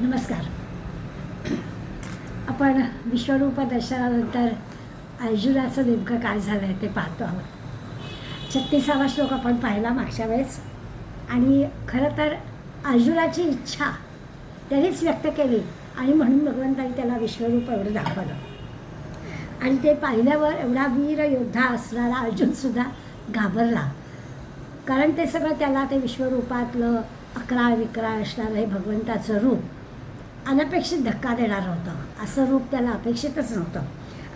नमस्कार. आपण विश्वरूप दर्शनानंतर अर्जुनाचं नेमकं काय झालं आहे ते पाहतो आहोत. 36वा श्लोक आपण पाहिला मागच्या वेळेस. आणि खरं तर अर्जुनाची इच्छा त्यानेच व्यक्त केली आणि म्हणून भगवंतानी त्याला विश्वरूप एवढं दाखवलं. आणि ते पाहिल्यावर एवढा वीर योद्धा असणारा अर्जुनसुद्धा घाबरला, कारण ते सगळं त्याला ते विश्वरूपातलं अकराळ विक्राळ असणारं हे भगवंताचं रूप अनपेक्षित धक्का देणारं होतं. असं रूप त्याला अपेक्षितच नव्हतं.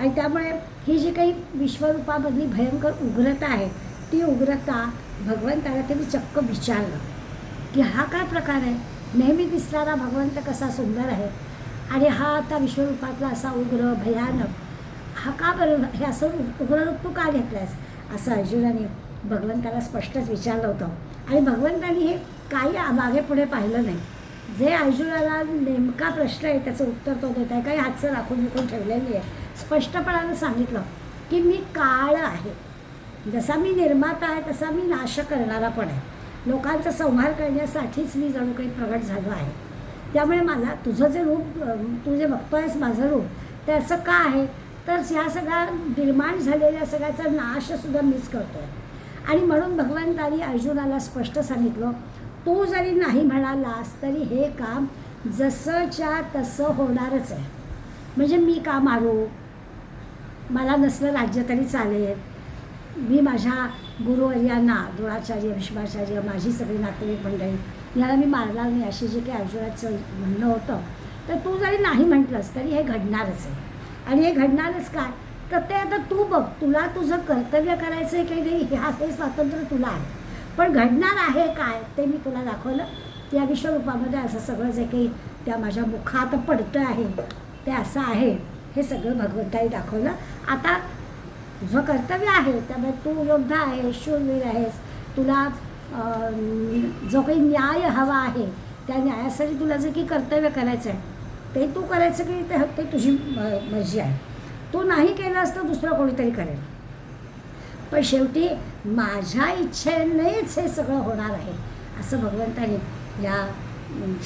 आणि त्यामुळे ही जी काही विश्वरूपामधली भयंकर उग्रता आहे, ती उग्रता भगवंताला त्यांनी चक्क विचारलं की हा काय प्रकार आहे. नेहमी दिसणारा भगवंत कसा सुंदर आहे आणि हा आता विश्वरूपातला असा उग्र भयानक, हा का बरं हे असं उग्र रूप तू का घेतलं आहेस, असं अर्जुनाने भगवंताला स्पष्टच विचारलं होतं. आणि भगवंतानी हे काही मागे पुढे पाहिलं नाही. जे अर्जुनाला नेमका प्रश्न आहे त्याचं उत्तर तो देत आहे. काही हातचं राखून विकून ठेवलेली आहे. स्पष्टपणानं सांगितलं की मी काळ आहे, जसा मी निर्माता आहे तसा मी नाश करणारा पण आहे. लोकांचा संहार करण्यासाठीच मी जणू काही प्रगट झालो आहे. त्यामुळे मला तुझं जे रूप, तू जे बघतोयस माझं रूप, ते असं का आहे तर ह्या सगळ्या निर्माण झालेल्या सगळ्याचा नाशसुद्धा मीच करतो आहे. आणि म्हणून भगवंतानी अर्जुनाला स्पष्ट सांगितलं, तू जरी नाही म्हणालास तरी हे काम जसंच्या तसं होणारच आहे. म्हणजे मी का मारू, मला नसलं राज्य तरी चालेल. मी माझ्या गुरुवर्यांना द्रोणाचार्य, भीष्माचार्य, माझी सगळी नातेवाईक मंडळी याला मी मारणार नाही, अशी जे काही अर्जुनाचं म्हणणं होतं. तर तू जरी नाही म्हटलंस तरी हे घडणारच आहे. आणि हे घडणारच काय तर ते आता तू बघ, तुला तुझं कर्तव्य करायचं आहे की नाही हे स्वातंत्र्य तुला आहे. पण घडणार आहे काय ते मी तुला दाखवलं. त्या विश्वरूपामध्ये असं सगळं जे काही त्या माझ्या मुखात पडतं आहे ते असं आहे, हे सगळं भगवंतानी दाखवलं. आता तुझं कर्तव्य आहे, त्यामुळे तू योद्धा आहेस, शूरवीर आहेस. तुला जो काही न्याय हवा आहे त्या न्यायासाठी तुला जे काही कर्तव्य करायचं आहे ते तू करायचं की ते तुझी मर्जी आहे. तू नाही केलं असतं दुसरं कोणीतरी करेल, पण शेवटी माझ्या इच्छेनेच हे सगळं होणार आहे, असं भगवंताने या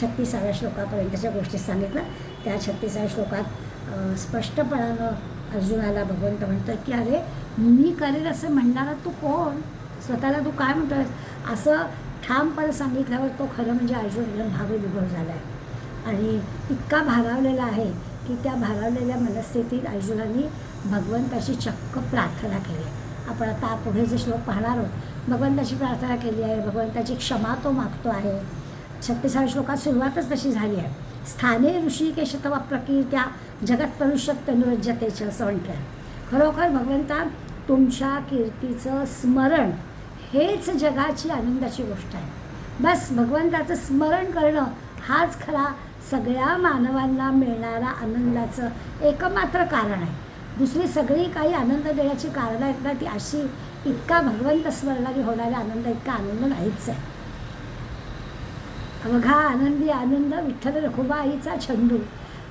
36व्या श्लोकापर्यंतच्या गोष्टी सांगितलं. त्या 36व्या श्लोकात स्पष्टपणानं अर्जुनाला भगवंत म्हणतात की अरे मी करेल असं म्हणणारा तू कोण, स्वतःला तू काय म्हणतो आहेस, असं ठामपणे सांगितल्यावर तो खरं म्हणजे अर्जुन एकदम भावविभोर झाला आहे. आणि इतका भारावलेला आहे की त्या भारावलेल्या मनस्थितीत अर्जुनाने भगवंताची चक्क प्रार्थना केली. आपण आता पुढे जे श्लोक पाहणार आहोत, भगवंताची प्रार्थना केली आहे, भगवंताची क्षमा तो मागतो आहे. 36व्या श्लोकात सुरुवातच तशी झाली आहे. स्थाने ऋषिकेश तव प्रकीर्त्या जगत परुष्यत तनुरज्यतेच, असं म्हटलं आहे. खरोखर भगवंता तुमच्या कीर्तीचं स्मरण हेच जगाची आनंदाची गोष्ट आहे. बस भगवंताचं स्मरण करणं हाच खरा सगळ्या मानवांना मिळणारा आनंदाचं एकमात्र कारण आहे. दुसरी सगळी काही आनंद देण्याची कारणं आहेत ना, ती अशी इतका भगवंत स्मरणाने होणारा आनंद इतका आनंद नाहीच आहे. अवघा आनंदी आनंद विठ्ठल रखुबा आईचा छंदू,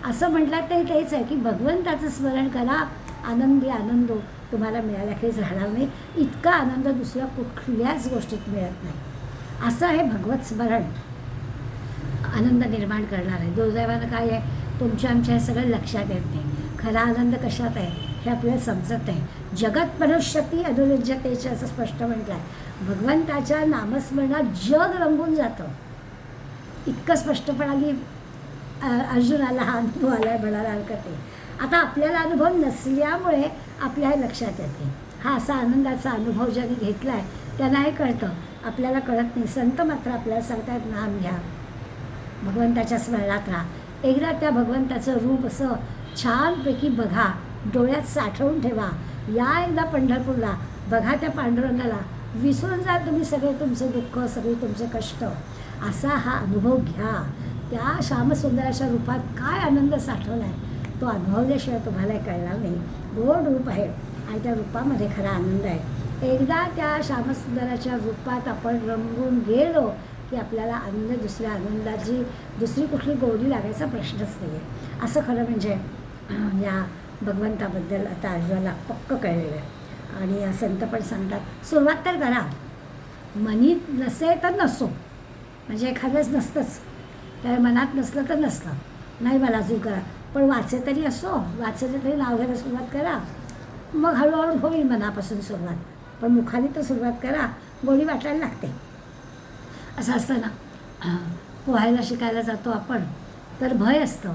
असं म्हटलं ते तेच आहे की भगवंताचं स्मरण करा, आनंदी आनंद तुम्हाला मिळाल्याखेरीज राहणार नाही. इतका आनंद दुसऱ्या कुठल्याच गोष्टीत मिळत नाही. असं हे भगवत स्मरण आनंद निर्माण करणार आहे. दुर्दैवानं काय आहे, तुमच्या आमच्या हे सगळं लक्षात येत नाही. खरा आनंद कशात आहे हे आपल्याला समजत नाही. जगत परुष्यती अनुरज्यतेचे, असं स्पष्ट म्हटलं आहे. भगवंताच्या नामस्मरणात जग रंगून जातं, इतकं स्पष्टपणाने अर्जुनाला हा अनुभव आला आहे म्हणायला हरकत नाही. आता आपल्याला अनुभव नसल्यामुळे आपल्या हे लक्षात येते. हा असा आनंदाचा अनुभव ज्यांनी घेतला आहे त्यांना हे कळतं, आपल्याला कळत नाही. संत मात्र आपल्याला सांगतात नाम घ्या, भगवंताच्या स्मरणात राहा. एकदा त्या भगवंताचं रूप असं छानपैकी बघा, डोळ्यात साठवून ठेवा. या एकदा पंढरपूरला, बघा त्या पांडुरंगाला, विसरून जा तुम्ही सगळे तुमचे दुःख, सगळे तुमचे कष्ट. असा हा अनुभव घ्या. त्या श्यामसुंदराच्या रूपात काय आनंद साठवला आहे तो अनुभवल्याशिवाय तुम्हाला कळणार नाही. गोड रूप आहे आणि त्या रूपामध्ये खरा आनंद आहे. एकदा त्या श्यामसुंदराच्या रूपात आपण रंगून गेलो की आपल्याला आनंद, दुसऱ्या आनंदाची दुसरी कुठली गोडी लागायचा प्रश्नच नाही आहे. असं खरं म्हणजे या भगवंताबद्दल आता अर्जुनाला पक्क कळलेलं आहे. आणि संत पण सांगतात सुरुवात तर करा, मनी नसे तर नसो, म्हणजे एखादंच नसतंच. त्या मनात नसलं तर नसलं, नाही मला अजून करा, पण वाचे तरी असो, वाचायला तरी नाव घ्यायला सुरुवात करा. मग हळूहळू होईल मनापासून सुरुवात, पण मुखाने तर सुरुवात करा, गोडी वाटायला लागते. असं असतं ना, पोहायला शिकायला जातो आपण तर भय असतं,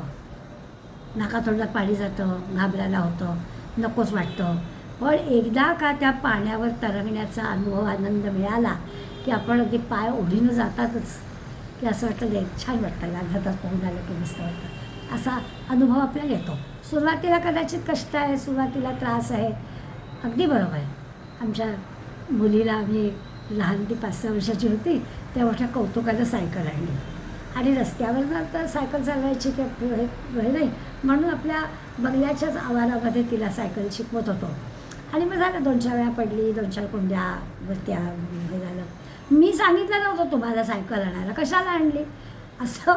नाकातोंडात पाणी जातं, घाबरायला होतं, नकोच वाटतं. पण एकदा का त्या पाण्यावर तरंगण्याचा अनुभव, आनंद मिळाला की आपण अगदी पाय ओढीनं जातातच, की असं वाटतं नाही छान वाटतं, अर्धा तास पोहून आलं की मस्त वाटतं, असा अनुभव आपल्याला येतो. सुरुवातीला कदाचित कष्ट आहे, सुरुवातीला त्रास आहे, अगदी बरोबर आहे. आमच्या मुलीला आम्ही लहान, ती 5-6 वर्षाची होती, त्या मोठ्या कौतुकानं सायकल आणली आणि रस्त्यावर तर सायकल चालवायची काही हे नाही, म्हणून आपल्या बंगल्याच्याच आवारामध्ये तिला सायकल शिकवत होतो. आणि मग झालं 2-4 वेळा पडली, 2-4 कुंड्या वरत्या हे झालं. मी सांगितलं नव्हतं तुम्हाला सायकल आणायला, कशाला आणली असं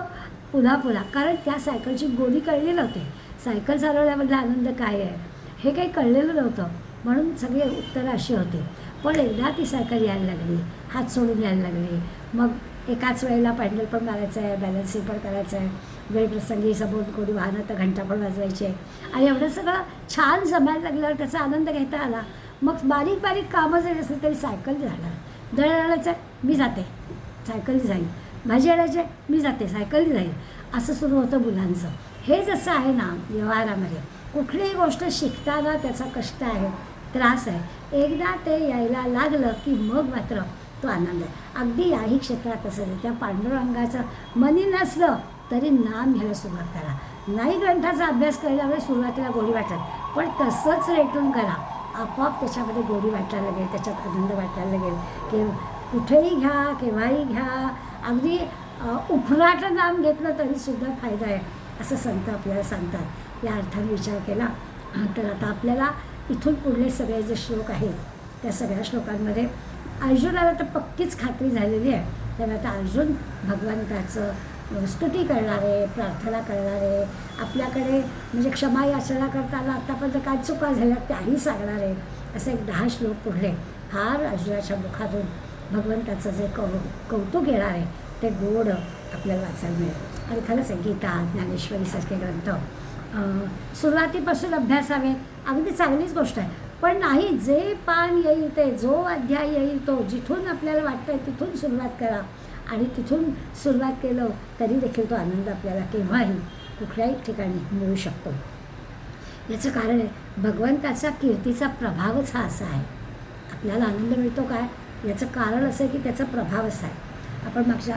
पुन्हा पुन्हा, कारण त्या सायकलची गोडी कळली नव्हती. सायकल चालवण्यामधला आनंद काय आहे हे काही कळलेलं नव्हतं, म्हणून सगळे उत्तरं अशी होती. पण एकदा ती सायकल यायला लागली, हात सोडून यायला लागली, मग एकाच वेळेला पॅडल पण मारायचं आहे, बॅलन्सिंग पण करायचं आहे, वेळप्रसंगी सभोवती वाहनं तर घंटा पण वाजवायची आहे, आणि एवढं सगळं छान जमायला लागल्यावर त्याचा आनंद घेता आला. मग बारीक बारीक कामं जरी असली तरी सायकल जाणार, दळ आणायचं मी जाते, सायकल जाईल, भाजी आणायची मी जाते, सायकल जाईल, असं सुरू होतं मुलांचं. हे जसं आहे ना व्यवहारामध्ये, कुठलीही गोष्ट शिकताना त्याचा कष्ट आहे, त्रास आहे, एकदा ते यायला लागलं की मग मात्र तो आनंद आहे. अगदी याही क्षेत्रात असेल, त्या पांडुरंगाचं मनी नसलं तरी नाम घ्यायला सुरुवात करा. नाही ग्रंथाचा अभ्यास करायला सुरुवातीला गोडी वाटेल, पण तसंच रेटून करा, आपोआप त्याच्यामध्ये गोडी वाटायला लागेल, त्याच्यात आनंद वाटायला लागेल. की कुठेही घ्या, केव्हाही घ्या, अगदी उफराटं नाम घेतलं तरीसुद्धा फायदा आहे, असं संत आपल्याला सांगतात. या अर्थाने विचार केला तर आता आपल्याला इथून पुढले सगळे जे श्लोक आहेत त्या सगळ्या श्लोकांमध्ये अर्जुनाला तर पक्कीच खात्री झालेली आहे. त्यामुळे आता अर्जुन भगवंताचं स्तुती करणारे, प्रार्थना करणारे, आपल्याकडे म्हणजे क्षमा याचना करताना आत्तापर्यंत काय चुका झाल्या त्याही सांगणारे, असे एक 10 श्लोक पुढले फार अर्जुनाच्या मुखातून भगवंताचं जे कौतुक येणार आहे ते गोड आपल्याला वाचायला मिळेल. आणि खरंच आहे, गीता, ज्ञानेश्वरीसारखे ग्रंथ सुरुवातीपासून अभ्यासावे, अगदी चांगलीच गोष्ट आहे. पण नाही, जे पान येईल ते, जो अध्याय येईल तो, जिथून आपल्याला वाटतं आहे तिथून सुरुवात करा, आणि तिथून सुरुवात केलं तरी देखील तो आनंद आपल्याला केव्हाही कुठल्याही ठिकाणी मिळू शकतो. याचं कारण आहे भगवंताचा कीर्तीचा प्रभावच हा असा आहे. आपल्याला आनंद मिळतो काय, याचं कारण असं आहे की त्याचा प्रभाव असा आहे. आपण मागच्या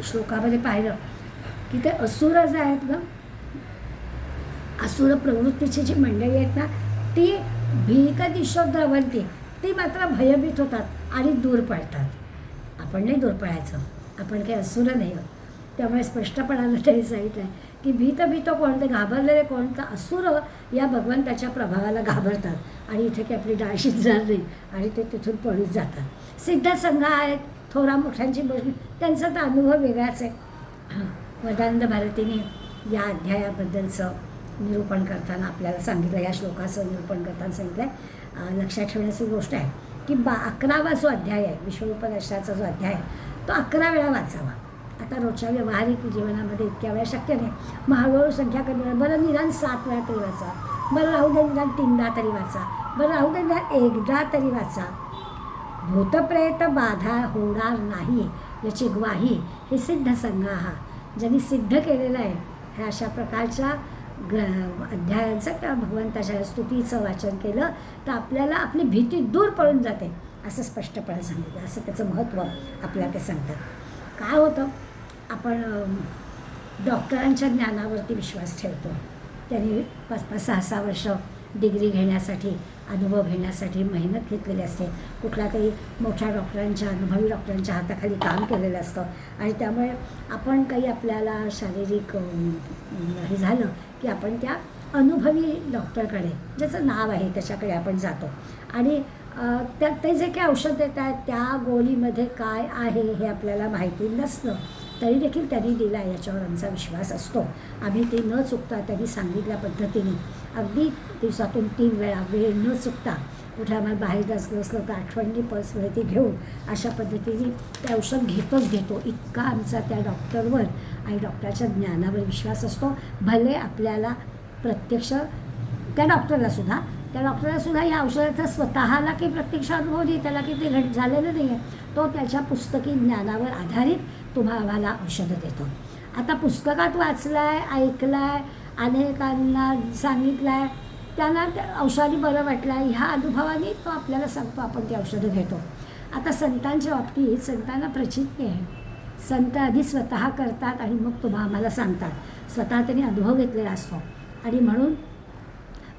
श्लोकामध्ये पाहिलं की ते असुर जे आहेत ना, असुर प्रवृत्तीची जी मंडळी आहेत ना, ती भीकदिशो द्रवंती, ती मात्र भयभीत होतात आणि दूर पळतात. आपण नाही दूर पळायचं, आपण काही असुर नाही आहोत. त्यामुळे स्पष्टपणानं तरी सांगितलं आहे की भीत कोणते, घाबरलेले कोणतं, असुर या भगवंताच्या प्रभावाला घाबरतात आणि इथे काही आपली डाळ शिजणार नाही आणि ते तिथून पळून जातात. सिद्ध संघ आहेत, थोरा मोठ्यांची गोष्ट, त्यांचा तर अनुभव वेगळाच आहे. वदानंद भारतीने या अध्यायाबद्दलचं निरूपण करताना आपल्याला सांगितलं, या श्लोकाचं निरूपण करताना सांगितलं आहे, लक्षात ठेवण्याची गोष्ट आहे की 11वा जो अध्याय आहे, विश्वरूपदर्शनाचा जो अध्याय आहे तो 11 वेळा वाचावा. आता रोजच्या व्यावहारिक जीवनामध्ये इतक्या वेळा शक्य नाही, मग हळूहळू संख्या कमी, बरं निदान 7 वेळा तरी वाचा, बरं राहू दे निदान 3दा तरी वाचा, बरं राहू दे निदान 1दा तरी वाचा. भूतप्रेत बाधा होणार नाही याची ग्वाही हे सिद्ध संघ हा, ज्यांनी सिद्ध केलेलं आहे ह्या अशा प्रकारच्या अध्यायांचं किंवा भगवंताच्या स्तुतीचं वाचन केलं तर आपल्याला आपली भीती दूर पळून जाते, असं स्पष्टपणे सांगितलं. असं त्याचं महत्त्व आपल्याला ते सांगतात. काय होतं, आपण डॉक्टरांच्या ज्ञानावरती विश्वास ठेवतो. त्यांनी 5-5, 6-6 वर्ष डिग्री घेण्यासाठी, अनुभव घेण्यासाठी मेहनत घेतलेली असते. कुठल्या तरी मोठ्या डॉक्टरांच्या, अनुभवी डॉक्टरांच्या हाताखाली काम केलेलं असतं आणि त्यामुळे आपण काही आपल्याला शारीरिक हे झालं की आपण त्या अनुभवी डॉक्टरकडे, ज्याचं नाव आहे त्याच्याकडे आपण जातो आणि ते जे काही औषध देत आहेत त्या गोळीमध्ये काय आहे हे आपल्याला माहिती नसलं तरी देखील त्यांनी दिला याच्यावर आमचा विश्वास असतो. आम्ही ते न चुकता त्यांनी सांगितल्या पद्धतीने अगदी दिवसातून 3 वेळा वेळ न चुकता कुठे आम्हाला बाहेर जायचं असलं तर आठवणी पर्समध्ये ती घेऊन अशा पद्धतीने ते औषध घेतो. इतका आमचा त्या डॉक्टरवर आणि डॉक्टरच्या ज्ञानावर विश्वास असतो. भले आपल्याला प्रत्यक्ष त्या डॉक्टरला या औषधाचा स्वतःला काही प्रत्यक्ष अनुभव नाही, त्याला काही ते झालेलं नाही आहे. तो त्याच्या पुस्तकी ज्ञानावर आधारित आम्हाला औषधं देतो. आता पुस्तकात वाचलं आहे, ऐकलं आहे, अनेकांना सांगितलं आहे, त्यांना त्या औषधी बरं वाटलं आहे, ह्या अनुभवाने तो आपल्याला सांगतो, आपण ती औषधं घेतो. आता संतांच्या बाबतीत संतांना प्रचिती आहे. संत आधी स्वतः करतात आणि मग आम्हाला सांगतात. स्वतः त्यांनी अनुभव घेतलेला असतो आणि म्हणून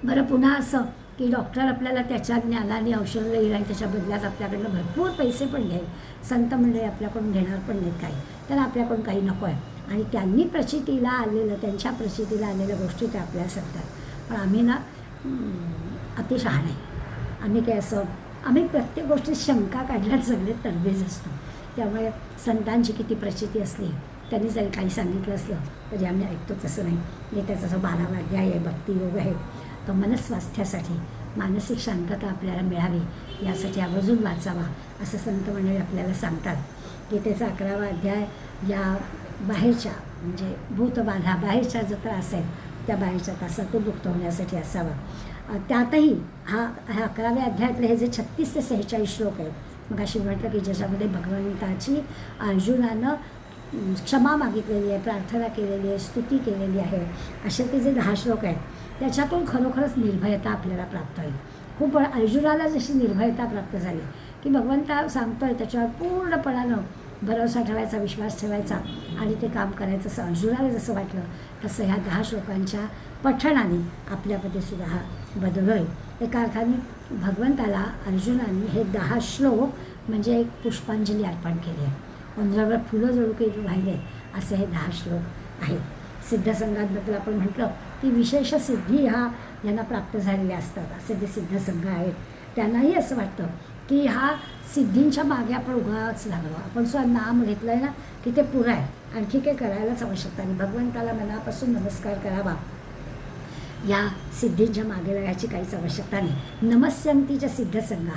बरं पुन्हा असं की डॉक्टर आपल्याला त्याच्या ज्ञानाने औषधं देईल आणि त्याच्या बदल्यात आपल्याकडनं भरपूर पैसे पण घेईल. संत मंडळी आपल्याकडून घेणार पण नाहीत काही, त्यांना आपल्याकडून काही नको आहे आणि त्यांनी त्यांच्या प्रचितीला आलेल्या गोष्टी ते आपल्याला सांगतात. पण आम्ही ना अतिशहाणे आहे. आम्ही प्रत्येक गोष्टीत शंका काढण्यात सगळे तरबेज असतो. त्यामुळे संतांची किती प्रचिती असली, त्यांनी जरी काही सांगितलं असलं तरी आम्ही ऐकतो तसं नाही. म्हणजे त्याचा जो 12वा अध्याय आहे, भक्तियोग आहे, तो मनस्वास्थ्यासाठी, मानसिक शांतता आपल्याला मिळावी यासाठी आवर्जून वाचावा असं संत मंडळी आपल्याला सांगतात. गीतेचा 11वा अध्याय या बाहेरच्या म्हणजे भूतबाधा, बाहेरच्या जो त्रास आहे त्या बाहेरच्या त्रासातून मुक्त होण्यासाठी असावा. त्यातही हा 11व्या अध्यायातले हे जे 36 ते 46 श्लोक आहेत, मग अशी म्हटलं की ज्याच्यामध्ये भगवंताची अर्जुनानं क्षमा मागितलेली आहे, प्रार्थना केलेली आहे, स्तुती केलेली आहे, असे ते जे 10 श्लोक आहेत त्याच्यातून खरोखरच निर्भयता आपल्याला प्राप्त होईल. खूप अर्जुनाला जशी निर्भयता प्राप्त झाली की भगवंता सांगतोय त्याच्यावर पूर्णपणानं भरोसा ठेवायचा, विश्वास ठेवायचा आणि ते काम करायचं, असं अर्जुनाला जसं वाटलं तसं ह्या 10 श्लोकांच्या पठणाने आपल्यामध्ये सुद्धा हा बदल होईल. एका अर्थाने भगवंताला अर्जुनाने हे 10 श्लोक म्हणजे एक पुष्पांजली अर्पण केली आहे. उंजरावर फुलं जळू काही राहिले असे हे 10 श्लोक आहेत. सिद्धसंघांबद्दल आपण म्हटलं की विशेष सिद्धी यांना प्राप्त झालेल्या असतात. असे जे सिद्धसंघ आहेत त्यांनाही असं वाटतं की ह्या सिद्धींच्या मागे आपण उगाच लागलो, आपण स्वतः नाम घेतलं आहे ना की ते पुरं आहे, आणखी काही करायलाच आवश्यकता नाही. भगवंताला मनापासून नमस्कार करावा, या सिद्धींच्या मागे लागायची काहीच आवश्यकता नाही. नमस्यंतीच्या सिद्धसंघ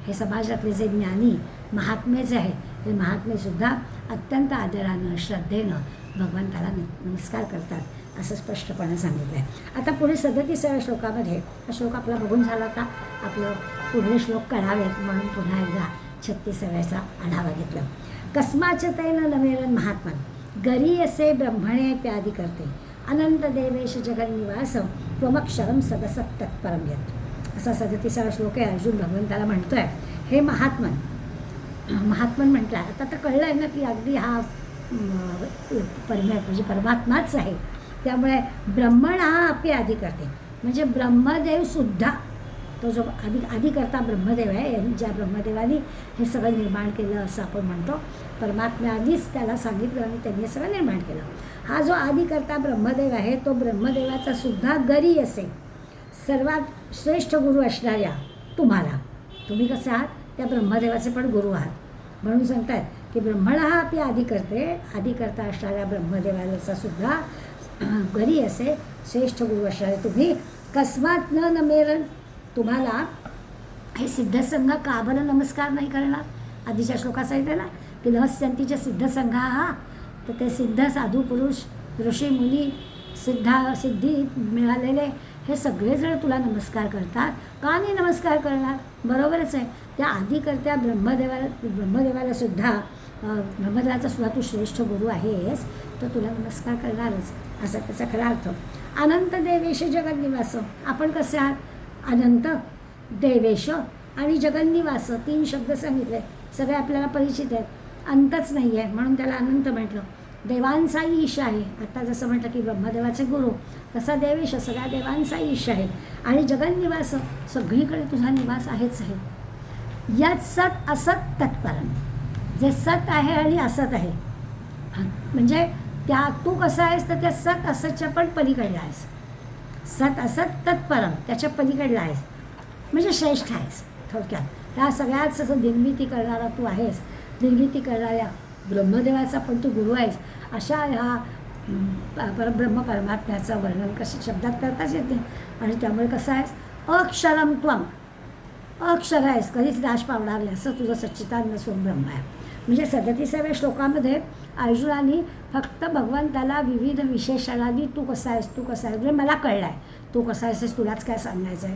हे समाजातले जे ज्ञानी महात्मे जे आहेत ते महात्मेसुद्धा अत्यंत आदरानं श्रद्धेनं भगवंताला नमस्कार करतात असं स्पष्टपणे सांगितलं आहे. आता पुढे 37व्या श्लोकामध्ये हा श्लोक आपला बघून झाला होता, आपलं पुढले श्लोक करावेत म्हणून पुन्हा एकदा 36व्याचा आढावा घेतला. कस्माचतेन नमेरन महात्मन गरी असे ब्रह्मणे प्यादी करते अनंत देवेश जगन्निवास त्वमक्षरम सदसत तत्परम यत्. असा 37वा श्लोक आहे. अर्जुन भगवंताला म्हणतो आहे, हे महात्मन म्हटलं आहे. आता तर कळलं आहे ना की अगदी हा म्हणजे परमात्माच आहे. त्यामुळे ब्रह्मण हा आपली आधी करते, म्हणजे ब्रह्मदेवसुद्धा तो जो आदिकर्ता ब्रह्मदेव आहे, ज्या ब्रह्मदेवानी हे सगळं निर्माण केलं असं आपण म्हणतो. परमात्म्यानेच त्याला सांगितलं आणि त्यांनी हे सगळं निर्माण केलं. हा जो आदिकर्ता ब्रह्मदेव आहे तो ब्रह्मदेवाचा सुद्धा गरी असेल, सर्वात श्रेष्ठ गुरु असणाऱ्या तुम्ही कसे आहात, त्या ब्रह्मदेवाचे पण गुरु आहात. म्हणून सांगतात की ब्रह्मण हा आपली आदिकर्ता असणाऱ्या ब्रह्मदेवाचा सुद्धा गरी असे श्रेष्ठ गुरु असणारे तुम्ही कस्मात न नमेरन, तुम्हाला हे सिद्धसंघ का बरं नमस्कार नाही करणार. आधीच्या श्लोकात सांगितलं ना की नमस्यंतीच्या सिद्धसंघ तर ते सिद्ध साधू पुरुष ऋषी मुनी सिद्धी मिळालेले हे सगळेजण तुला नमस्कार करतात. का नाही नमस्कार करणार, बरोबरच आहे. त्या आदिकर्त्या ब्रह्मदेवाला सुद्धा ब्रह्मदेवाचा सुद्धा तू श्रेष्ठ गुरु आहेस, तर तुला नमस्कार करणारच असा त्याचा खरा अर्थ. अनंत देवेश जगन्निवास, आपण कसे आहात, अनंत देवेश आणि जगन्निवास 3 शब्द सांगितले, सगळे आपल्याला परिचित आहेत. अंतच नाही आहे म्हणून त्याला अनंत म्हटलं. देवांचा ईश आहे, आता जसं म्हटलं की ब्रह्मदेवाचे गुरु, तसा देवेश सगळ्या देवांचा ईश आहे. आणि जगन्निवास, सगळीकडे तुझा निवास आहेच आहे. यात सत असत तत्परम, जे सत आहे आणि असत आहे, म्हणजे त्या तू कसा आहेस तर त्या सत असतच्या पण पलीकडला आहेस. सत असत तत्परम, त्याच्या पलीकडला आहेस, म्हणजे श्रेष्ठ आहेस थोडक्यात. त्या सगळ्याच असं निर्मिती करणारा तू आहेस. निर्मिती करणाऱ्या ब्रह्मदेवाचा पण तू गुरु आहेस, अशा ह्या परब्रह्म परमात्म्याचं वर्णन कसं शब्दात करताच येते. आणि त्यामुळे कसं आहेस, अक्षरम त्वम, अक्षर आहेस, कधीच नाश पावणार नाही असं तुझं सच्चिदानंद स्वरूप ब्रह्म आहे. म्हणजे 37व्या श्लोकामध्ये अर्जुनाने फक्त भगवंताला विविध विशेषणांनी तू कसा आहेस, तू कसा आहेस, म्हणजे मला कळलं आहे तू कसा आहेस, तुलाच काय सांगायचं आहे,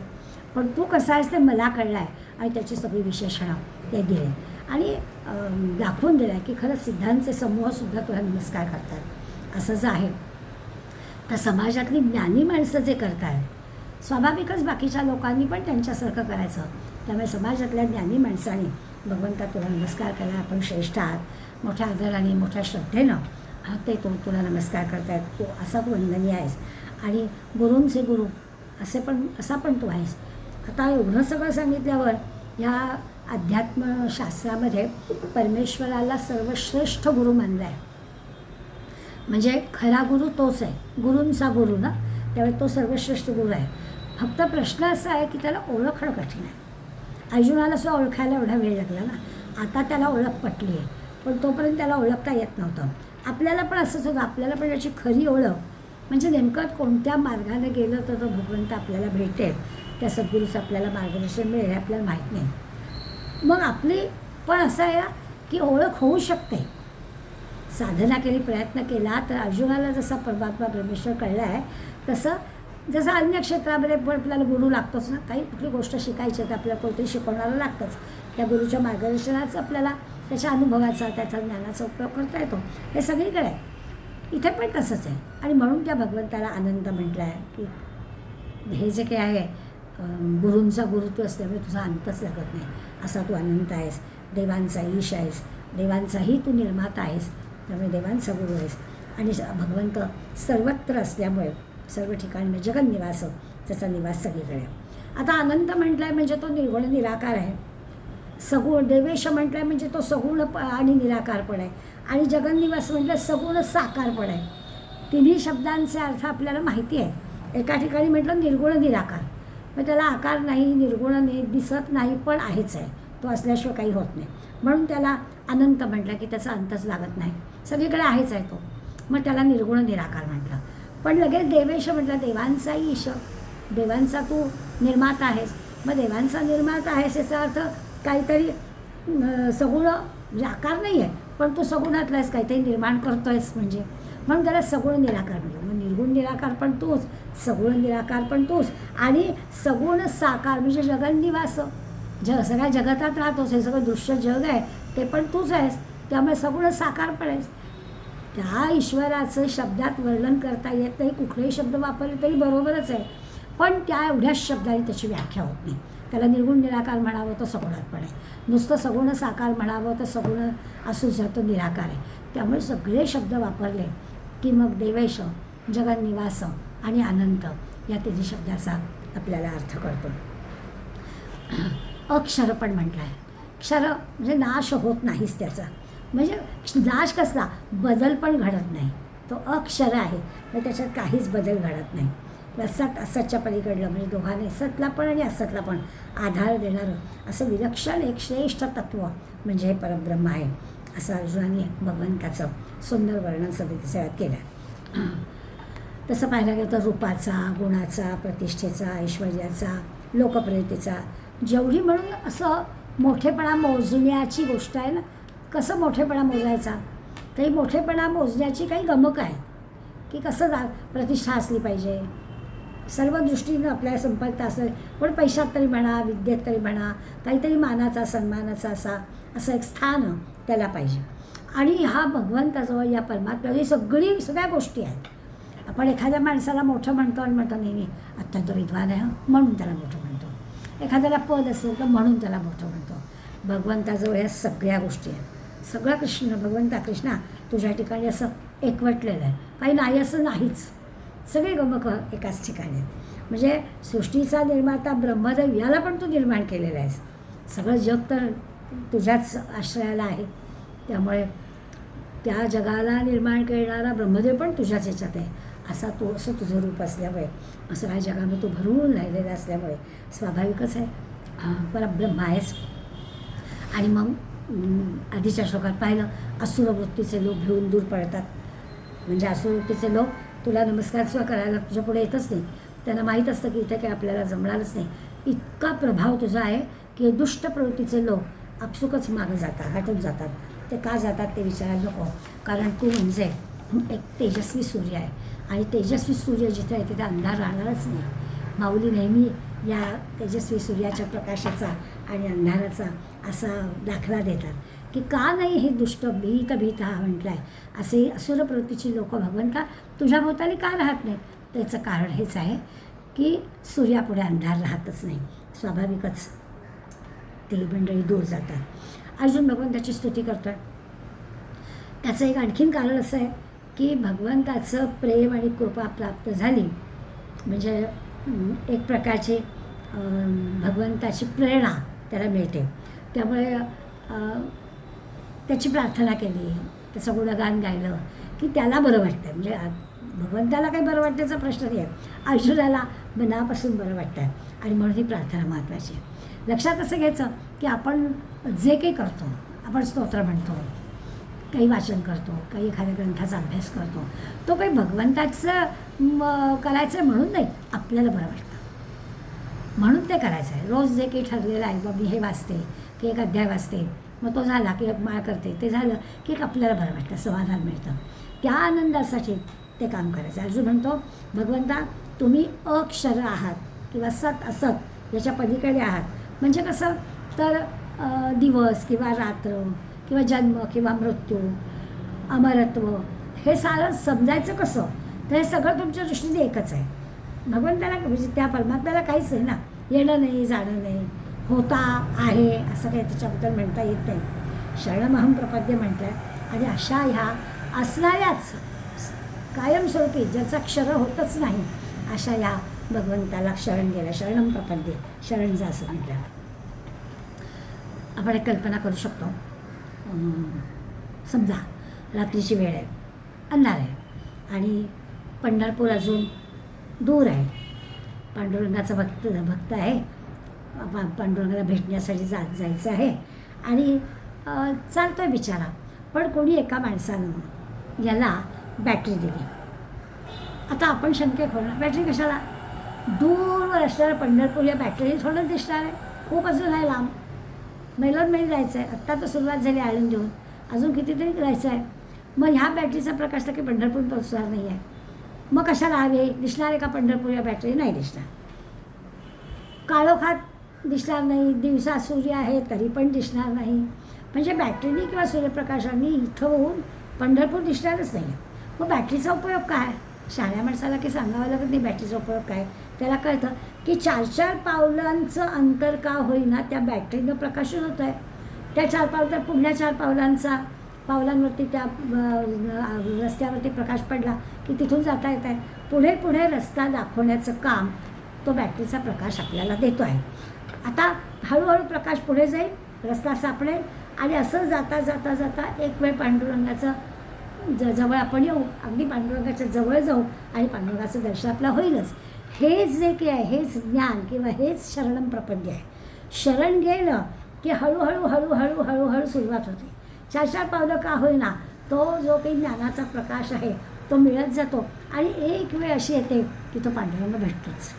पण तू कसा आहेस ते मला कळलं आहे. आणि त्याची सगळी विशेषणं ते दिले आणि दाखवून दिलं आहे की खरंच सिद्धांचे समूहसुद्धा तुला नमस्कार करतात. असंच आहे. तर समाजातली ज्ञानी माणसं जे करत आहेत, स्वाभाविकच बाकीच्या लोकांनी पण त्यांच्यासारखं करायचं. त्यामुळे समाजातल्या ज्ञानी माणसांनी भगवंता तुला नमस्कार करायला आपण श्रेष्ठ आहात, मोठ्या आदराने मोठ्या श्रद्धेनं ते तुला नमस्कार करतायत. तू असा तू वंदनीय आहेस आणि गुरूंचे गुरु असा पण तू आहेस. आता एवढं सगळं सांगितल्यावर ह्या अध्यात्मशास्त्रामध्ये परमेश्वराला सर्वश्रेष्ठ गुरु मानला आहे. म्हणजे खरा गुरु तोच आहे, गुरूंचा गुरु ना, त्यामुळे तो सर्वश्रेष्ठ गुरु आहे. फक्त प्रश्न असा आहे की त्याला ओळखणं कठीण आहे. अर्जुनाला सुद्धा ओळखायला एवढा वेळ लागला ना, आता त्याला ओळख पटली आहे, पण तोपर्यंत त्याला ओळखता येत नव्हतं. आपल्याला पण असंच होतं, आपल्याला पण याची खरी ओळख म्हणजे नेमकं कोणत्या मार्गाने गेलं तर तो भगवंत आपल्याला भेटेल, त्या सद्गुरूचं आपल्याला मार्गदर्शन मिळेल हे आपल्याला माहीत नाही. मग आपली पण असं आहे की ओळख होऊ शकते, साधना केली, प्रयत्न केला तर. अर्जुनाला जसा परमात्मा परमेश्वर कळला आहे तसं जसं अन्य क्षेत्रामध्ये पण आपल्याला गुरु लागतोच ना. काही कुठली गोष्ट शिकायची तर आपल्याला कोणतरी शिकवणारा लागतंच. त्या गुरुच्या मार्गदर्शनाचं आपल्याला त्याच्या अनुभवाचा त्याच्या ज्ञानाचा उपयोग करता येतो. हे सगळीकडे आहे, इथे पण तसंच आहे. आणि म्हणून त्या भगवंताला आनंद म्हटलं आहे की हे जे काही आहे गुरूंचा गुरुत्व असल्यामुळे तुझा अंतच लागत नाही, असा तू अनंत आहेस, देवांचा ईश आहेस, देवांचाही तू निर्माता आहेस, त्यामुळे देवांचा गुरु आहेस. आणि भगवंत सर्वत्र असल्यामुळे सर्व ठिकाणी जगन्निवास, त्याचा निवास सगळीकडे. आता अनंत म्हटलं आहे म्हणजे तो निर्गुण निराकार आहे. सगुण देवेश म्हटलं आहे म्हणजे तो सगुण आणि निराकार पण आहे. आणि जगन्निवास म्हटलं सगुण साकार पण आहे. तिन्ही शब्दांचे अर्थ आपल्याला माहिती आहे. एका ठिकाणी म्हटलं निर्गुण निराकार, मग त्याला आकार नाही, निर्गुण नाही, दिसत नाही, पण आहेच आहे, तो असल्याशिवाय काही होत नाही. म्हणून त्याला अनंत म्हटलं की त्याचा अंतच लागत नाही, सगळीकडे आहेच आहे तो, मग त्याला निर्गुण निराकार म्हटलं. पण लगेच देवेश म्हटलं देवांचा ईश, देवांचा तू निर्माता आहेस. मग देवांचा निर्माता आहेस याचा अर्थ काहीतरी सगुण म्हणजे आकार नाही आहे, पण तू सगुणातला आहेस, काहीतरी निर्माण करतो आहेस म्हणजे, म्हणून त्याला सगुण निराकार म्हटलं. मग निर्गुण निराकार पण तूच, सगुण निराकार पण तूच, आणि सगुण साकार म्हणजे जगन्निवास, सगळ्या जगतात राहतोस, हे सगळं दृश्य जग आहे ते पण तूच आहेस, त्यामुळे सगुण साकार पण आहेस. त्या ईश्वराचं शब्दात वर्णन करता येत नाही, कुठलेही शब्द वापरले तरी बरोबरच आहे, पण त्या एवढ्याच शब्दाने त्याची व्याख्या होत नाही. त्याला निर्गुण निराकार म्हणावं तर सगुणात पण आहे, नुसतं सगुण साकार म्हणावं तर सगुण असू जातो निराकार आहे. त्यामुळे सगळे शब्द वापरले की मग देवेश, जगन्निवास आणि अनंत या तिन्ही शब्दाचा आपल्याला अर्थ कळतो. अक्षर पण म्हटलं आहे. क्षर म्हणजे नाश होत नाहीच त्याचा, म्हणजे नाश कसला, बदल पण घडत नाही, तो अक्षर आहे, म्हणजे त्याच्यात काहीच बदल घडत नाही. सत असतच्या पलीकडलं म्हणजे दोघांनी सतला पण आणि असतला पण आधार देणारं असं विलक्षण एक श्रेष्ठ तत्त्व म्हणजे हे परब्रह्म आहे, असं अर्जुनाने भगवंताचं सुंदर वर्णन सगळ्यात केलं. तसं पाहायला गेलं तर रूपाचा, गुणाचा, प्रतिष्ठेचा, ऐश्वर्याचा, लोकप्रियतेचा, जेवढी म्हणून असं मोठेपणा मोजण्याची गोष्ट आहे ना, कसं मोठेपणा मोजायचा, काही मोठेपणा मोजण्याची काही गमक आहे की कसं प्रतिष्ठा असली पाहिजे, सर्व दृष्टीनं आपल्याला संपर्क असेल, पण पैशात तरी म्हणा, विद्येत तरी म्हणा, काहीतरी मानाचा सन्मानाचा असं एक स्थान त्याला पाहिजे. आणि हा भगवंताजवळ या परमात्म्याची सगळ्या गोष्टी आहेत. आपण एखाद्या माणसाला मोठं म्हणतो आणि म्हणतो नेहमी अत्यंत विद्वान आहे म्हणून त्याला मोठं म्हणतो, एखाद्याला पद असेल तर म्हणून त्याला मोठं म्हणतो. भगवंताजवळ ह्या सगळ्या गोष्टी आहेत. सगळं भगवंता कृष्णा तुझ्या ठिकाणी असं एकवटलेलं आहे, काही नाही असं नाहीच, सगळे गमक एकाच ठिकाणी आहेत. म्हणजे सृष्टीचा निर्माता ब्रह्मदेव याला पण तू निर्माण केलेला आहेस, सगळं जग तर तुझ्याच आश्रयाला आहे, त्यामुळे त्या जगाला निर्माण करणारा ब्रह्मदेव पण तुझ्याच ह्याच्यात आहे. असं तुझं रूप असल्यामुळे, असं या जगामध्ये तू भरून राहिलेला असल्यामुळे स्वाभाविकच आहे परब्रह्म आहेस. आणि मग आधीच्या श्लोकात पाहिलं, असुरवृत्तीचे लोक भिवून दूर पळतात. म्हणजे असुरवृत्तीचे लोक तुला नमस्कार सुद्धा करायला तुझ्या पुढे येतच नाही. त्यांना माहीत असतं की इथे काही आपल्याला जमणारच नाही. इतका प्रभाव तुझा आहे की दुष्ट प्रवृत्तीचे लोक आपसुकच मागं जातात, हटून जातात. ते का जातात ते विचारायला नको, कारण तू म्हणजे एक तेजस्वी सूर्य आहे. आणि तेजस्वी सूर्य जिथे आहे तिथे अंधार राहणारच नाही. माऊली नेहमी या तेजस्वी सूर्याच्या प्रकाशाचा आणि अंधाराचा असा दाखला देतात की का नाही हे दुष्ट भीत भीत हा म्हटलं आहे. असे असुर प्रवृत्तीची लोक भगवंता तुझ्या भोवताली का राहत नाही? त्याचं कारण हेच आहे की सूर्यापुढे अंधार राहतच नाही. स्वाभाविकच ती मंडळी दूर जातात. अर्जुन भगवंताची स्तुती करतात. त्याचं एक आणखीन कारण असं आहे की भगवंताचं प्रेम आणि कृपा प्राप्त झाली म्हणजे एक प्रकारची भगवंताची प्रेरणा त्याला मिळते. त्यामुळे त्याची प्रार्थना केली, त्याचं गुणगान गायलं की त्याला बरं वाटतं. म्हणजे भगवंताला काही बरं वाटण्याचा प्रश्न नाही आहे, अर्जुनाला मनापासून बरं वाटतं आहे. आणि म्हणून ही प्रार्थना महत्त्वाची आहे. लक्षात असं घ्यायचं की आपण जे काही करतो, आपण स्तोत्र म्हणतो, काही वाचन करतो, काही एखाद्या ग्रंथाचा अभ्यास करतो, तो काही भगवंताचं करायचं म्हणून नाही, आपल्याला बरं वाटतं म्हणून ते करायचं आहे. रोज जे काही ठरलेलं आहे, बाबा मी हे वाचते की एक अध्याय वाचते, मग तो झाला की एक माळ करते, ते झालं की एक आपल्याला बरं वाटतं, समाधान मिळतं. त्या आनंदासाठी ते काम करायचं. अर्जुन म्हणतो, भगवंता तुम्ही अक्षर आहात किंवा सत असत याच्या पलीकडे आहात. म्हणजे कसं तर दिवस किंवा रात्र किंवा जन्म किंवा मृत्यू, अमरत्व हे सारं समजायचं कसं? तर हे सगळं तुमच्या दृष्टीने एकच आहे. भगवंताला म्हणजे त्या परमात्म्याला काहीच नाही ना, येणं नाही जाणं नाही, होता आहे असं काही त्याच्याबद्दल म्हणता येत नाही. शरणमहं प्रपद्य म्हटलं आहे. आणि अशा ह्या असणाऱ्याच कायमस्वरूपी ज्याचा क्षर होतच नाही अशा या भगवंताला शरण गेलं. शरणम प्रपद्य, शरण जा असं म्हटलं. आपण एक कल्पना करू शकतो. समजा रात्रीची वेळ आहे, अंधार आहे आणि पंढरपूर अजून दूर आहे. पांडुरंगाचा भक्त आहे, पांडुरंगाला भेटण्यासाठी जायचं आहे आणि चालतो आहे बिचारा. पण कोणी एका माणसानं याला बॅटरी दिली. आता आपण शंकेत होणार, बॅटरी कशाला? दूरवर असणारं पंढरपूर या बॅटरी थोडंच दिसणार आहे, खूप अजून आहे लांब, मैलोन मैल जायचं आहे. आत्ता तर सुरुवात झाली आळंद देऊन, अजून कितीतरी जायचं आहे. मग ह्या बॅटरीचा प्रकाश तर काही पंढरपूर पोचणार नाही आहे. मग कशाला हवे? दिसणार आहे का पंढरपूर या बॅटरी? नाही दिसणार. काळोखात दिसणार नाही, दिवसा सूर्य आहे तरी पण दिसणार नाही. म्हणजे बॅटरीनी किंवा सूर्यप्रकाशाने इथं होऊन पंढरपूर दिसणारच नाही. मग बॅटरीचा उपयोग काय? शहाण्या माणसाला की सांगावं लागत नाही बॅटरीचा उपयोग काय. त्याला कळतं की 4-4 पावलांचं अंतर का होईना त्या बॅटरीनं प्रकाशन होतं आहे. त्या 4 पावलं तर पुढल्या 4 पावलांवरती त्या रस्त्यावरती प्रकाश पडला की तिथून जाता येत आहे. पुढे पुढे रस्ता दाखवण्याचं काम तो बॅटरीचा प्रकाश आपल्याला देतो आहे. आता हळूहळू प्रकाश पुढे जाईल, रस्ता सापडेल आणि असं जाता जाता जाता एक वेळ पांडुरंगाचं जवळ आपण येऊ, अगदी पांडुरंगाच्या जवळ जाऊ आणि पांडुरंगाचं दर्शन आपलं होईलच. हेच जे काही आहे हेच ज्ञान किंवा हेच शरणम प्रपद्य आहे. शरण गेलं की हळूहळू हळूहळू हळूहळू सुरुवात होते. 4-4 पावलं का होईना तो जो काही ज्ञानाचा प्रकाश आहे तो मिळत जातो आणि एक वेळ अशी येते की तो पांडुरंग भेटतोच.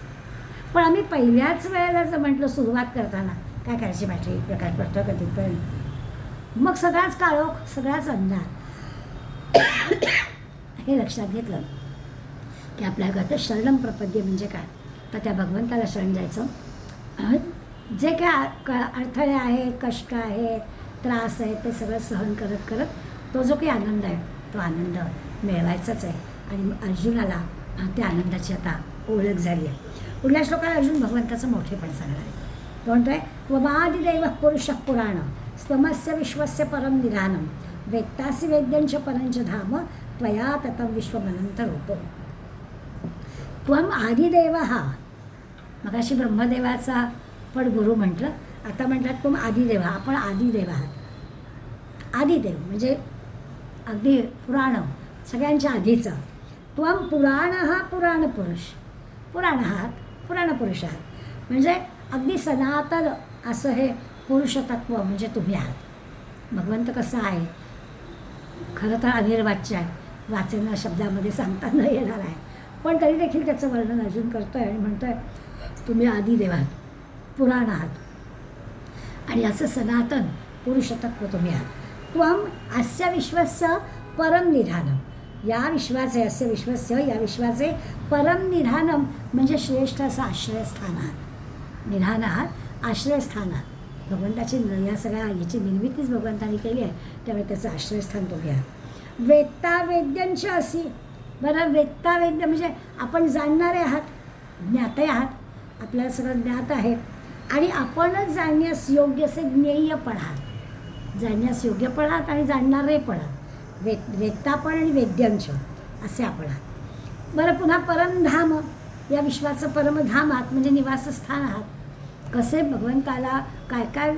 पण आम्ही पहिल्याच वेळेला जर म्हटलं सुरुवात करताना काय करायची, बॅटरी प्रकाश पडतो कधीपर्यंत, मग सगळाच काळोख, सगळाच अंधार. हे लक्षात घेतलं की आपल्याकडं शरणम प्रपद्य म्हणजे काय, तर त्या भगवंताला शरण जायचं. जे काय अडथळे आहेत, कष्ट आहेत, त्रास आहेत ते सगळं सहन करत करत तो जो काही आनंद आहे तो आनंद मिळवायचाच आहे. आणि अर्जुनाला त्या आनंदाची आता ओळख झाली आहे. पुढल्या श्लोकात अर्जुन भगवंताचं मोठेपण सांगणार आहे. तो म्हणतो आहे, त्वमादिदैव पुरुषः पुराण स्तमस्य विश्वस्य परम निधानम वेत्तासि वेद्यंच परंच धाम त्वया ततं विश्वमनंत रूप. त्वम आदिदेव हा मगाशी ब्रह्मदेवाचा पण गुरु म्हटलं, आता म्हणतात तुम आदिदेव. आपण आदिदेव आहात. आदिदेव म्हणजे अगदी पुराण, सगळ्यांच्या आधीचा. त्वम पुराण हा पुराण पुरुष, पुराण आहात, पुराण पुरुष आहात. म्हणजे अगदी सनातन असं हे पुरुषतत्व म्हणजे तुम्ही आहात. भगवंत कसा आहे, खरं तर अनिर्वाच्य आहे, वाचन शब्दामध्ये सांगता न येणार आहे, पण तरी देखील त्याचं वर्णन अर्जुन करतो आहे आणि म्हणतो आहे तुम्ही आदिदेव आहात, पुराण आहात आणि असं सनातन पुरुषतत्व तुम्ही आहात. त्वम अस्य विश्वस्य परम निधानम, या विश्वाचे, अस्य विश्वस्य, या विश्वाचे परम निधानम म्हणजे श्रेष्ठ असं आश्रयस्थान आहात. निधान आहात, आश्रयस्थान आहात. भगवंताची या सगळ्या याची निर्मितीच भगवंताने केली आहे, त्यामुळे त्याचं आश्रयस्थान तुम्ही आहात. वेत्ता वेद्यांच असी, बरं वेत्ता वेद्य म्हणजे आपण जाणणारे आहात, ज्ञाते आहात, आपल्याला सगळं ज्ञात आहे आणि आपणच जाणण्यास योग्य असे ज्ञेय पण आहात, जाणण्यास योग्य पण आहात आणि जाणणारे पण आहात. वेत्ता पण आणि वेद्यांच असे आपण आहात. बरं पुन्हा परमधाम, या विश्वाचं परमधाम आहात म्हणजे निवासस्थान आहात. कसे भगवंताला काय काय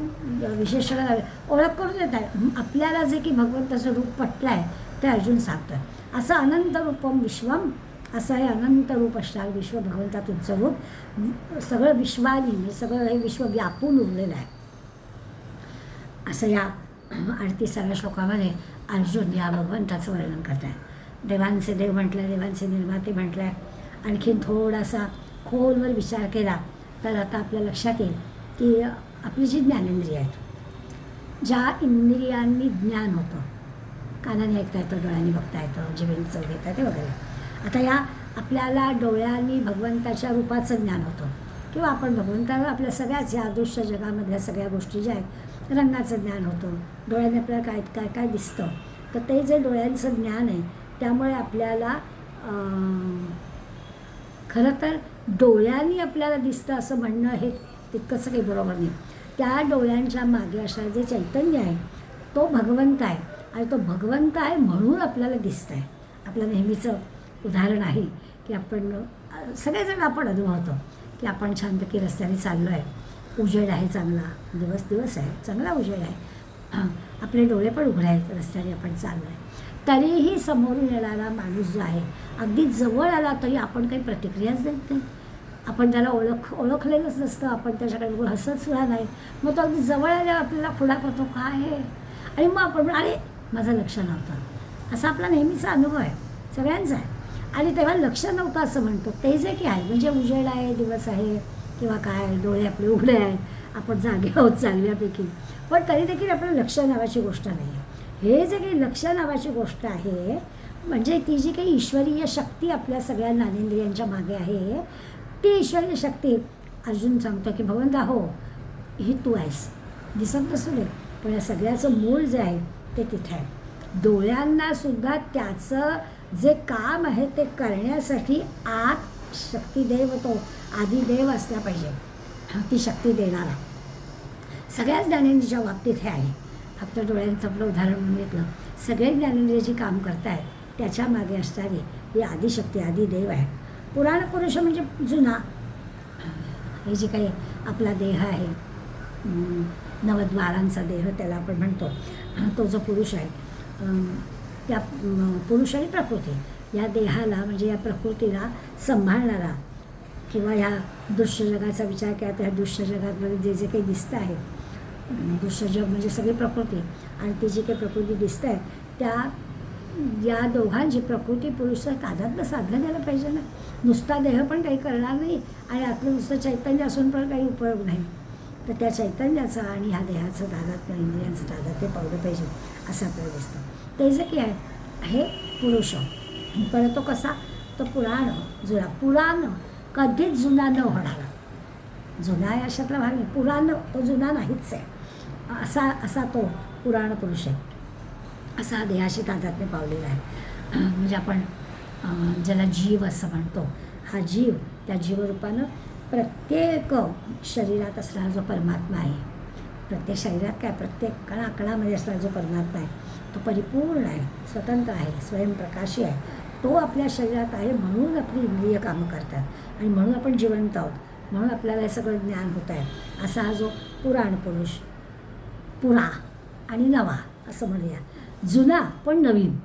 विशेषण ओळख करून देत आहे आपल्याला, जे की भगवंताचं रूप पटलं आहे ते अर्जुन सांगतं. असं अनंत रूपम विश्वम, असं हे अनंत रूप असणार विश्व, भगवंता तुमचं रूप सगळं विश्वानी म्हणजे सगळं हे विश्व व्यापून उरलेलं आहे. असं या 38व्या श्लोकामध्ये अर्जुन या भगवंताचं वर्णन करत आहे. देवांचे देव म्हटलं, देवांचे निर्माते म्हटलं आहे. आणखीन थोडासा खोलवर विचार केला तर आता आपल्या लक्षात येईल की आपली जी ज्ञानेंद्रिय आहेत, ज्या इंद्रियांनी ज्ञान होतं, कानाने ऐकता येतं, डोळ्यांनी बघता येतं, जिभेने चव घेता येते वगैरे, आता या आपल्याला डोळ्यांनी भगवंताच्या रूपाचं ज्ञान होतं किंवा आपण भगवंताला आपल्या सगळ्याच या अदृश्य जगामधल्या सगळ्या गोष्टी ज्या आहेत रंगाचं ज्ञान होतं, डोळ्याने आपल्याला काय काय काय दिसतं, तर ते जे डोळ्यांचं ज्ञान आहे त्यामुळे आपल्याला खरं तर डोळ्यांनी आपल्याला दिसतं असं म्हणणं हे तितकंसं काही बरोबर नाही. त्या डोळ्यांच्या मागे असणारं जे चैतन्य आहे तो भगवंत आहे आणि तो भगवंत आहे म्हणून आपल्याला दिसतं आहे. आपलं नेहमीचं उदाहरण आहे की आपण सगळेजण आपण अनुभवतो की आपण छानपैकी रस्त्याने चाललो आहे, उजेड आहे, चांगला दिवस आहे, चांगला उजेड आहे, आपले डोळे पण उघडे आहेत, रस्त्याने आपण चाललो आहे, तरीही समोरून येणारा माणूस जो आहे अगदी जवळ आला तरी आपण काही प्रतिक्रियाच देत नाही. आपण त्याला ओळखलेलंच नसतं, आपण त्याच्याकडे बघून हसत सुद्धा नाही. मग तो अगदी जवळ आल्यावर आपल्याला खुडा करतो काय आहे आणि मग आपण अरे माझं लक्ष नव्हतं, असा आपला नेहमीचा अनुभव आहे, सगळ्यांचा आहे. आणि तेव्हा लक्ष नव्हतं असं म्हणतो, ते जे की आहे म्हणजे उजेड आहे, दिवस आहे किंवा काय, डोळे आपले उघडे आहेत, आपण जागे आहोत चांगल्यापैकी, पण तरी देखील आपलं लक्ष नावाची गोष्ट नाही आहे. हे जे काही लक्ष नावाची गोष्ट आहे म्हणजे ती जी काही ईश्वरीय शक्ती आपल्या सगळ्या ज्ञानेंद्रियांच्या मागे आहे, ती ईश्वरीय शक्ती अर्जुन सांगतो की भगवंता हो ही तू आहेस, दिसत नसू दे पण या सगळ्याचं मूळ जे आहे ते तिथे आहे. डोळ्यांना सुद्धा त्याचं जे काम आहे ते करण्यासाठी आत शक्तिदेव, तो आदिदेव असला पाहिजे, ती शक्ती देणारा सगळ्याच ज्ञानेंद्रियाच्या बाबतीत हे आहे. फक्त डोळ्यांचं आपलं उदाहरण म्हणून घेतलं, सगळे ज्ञानेंद्रिय जी काम करत आहेत त्याच्या मागे असणारी ही आदिशक्ती, आदिदेव आहे. पुराण पुरुष म्हणजे जुना, हे जे काही आपला देह आहे, नवद्वारांचा देह त्याला आपण म्हणतो, तो जो पुरुष आहे, त्या पुरुष आणि प्रकृती या देहाला म्हणजे या प्रकृतीला सांभाळणारा किंवा ह्या दृश्य जगाचा विचार केला तर ह्या दृश्य जगामध्ये जे जे काही दिसतं आहे, दृश्य जग म्हणजे सगळी प्रकृती आणि ती जी काही प्रकृती दिसतं आहे त्या या दोघांची प्रकृती पुरुष तादात्म्य साधलं द्यायला पाहिजे ना. नुसता देह पण काही करणार नाही आणि आपलं नुसतं चैतन्य असून पण काही उपयोग नाही, तर त्या चैतन्याचं आणि ह्या देहाचं तादात्म्य, इंद्रियांचं तादात्म्य पावलं पाहिजे असं आपल्याला दिसतं. ते जे की आहे हे पुरुष, परत तो कसा, तो पुराण, जुना, पुराण कधीच जुना न होणारा, जुना या अशातला भाग नाही, पुराण तो जुना नाहीच आहे, असा तो पुराण पुरुष आहे, असा हा देहाशी तादात्म्य पावलेला आहे. म्हणजे आपण ज्याला जीव असं म्हणतो, हा जीव, त्या जीवरूपानं प्रत्येक शरीरात असणारा जो परमात्मा आहे, प्रत्येक शरीरात काय, प्रत्येक कणाकणामध्ये असणारा जो परमात्मा आहे तो परिपूर्ण आहे, स्वतंत्र आहे, स्वयंप्रकाशी आहे, तो आपल्या शरीरात आहे म्हणून आपली इंद्रिय कामं करतात आणि म्हणून आपण जिवंत आहोत, म्हणून आपल्याला हे सगळं ज्ञान होत आहे. असा हा जो पुराण पुरुष, पुरा आणि नवा असं म्हणूया, जुना पण नवीन,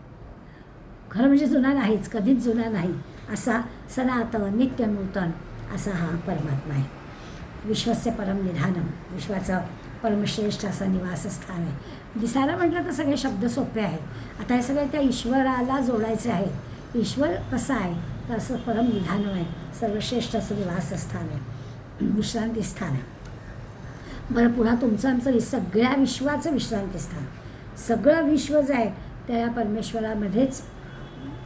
खरं म्हणजे जुना नाहीच, कधीच जुना नाही, असा सनातन नित्य नूतन असा हा परमात्मा आहे. विश्वस्य परम निधानम, विश्वाचं परमश्रेष्ठ असं निवासस्थान आहे. दिसायला म्हटलं तर सगळे शब्द सोपे आहेत. आता हे सगळे त्या ईश्वराला जोडायचे आहे. ईश्वर कसा आहे तर असं परम विधान आहे, सर्वश्रेष्ठ असं निवासस्थान आहे, विश्रांतीस्थान आहे. बरं, पुन्हा तुमचं आमचं सगळ्या विश्वाचं विश्रांतीस्थान, सगळं विश्व जे आहे त्या परमेश्वरामध्येच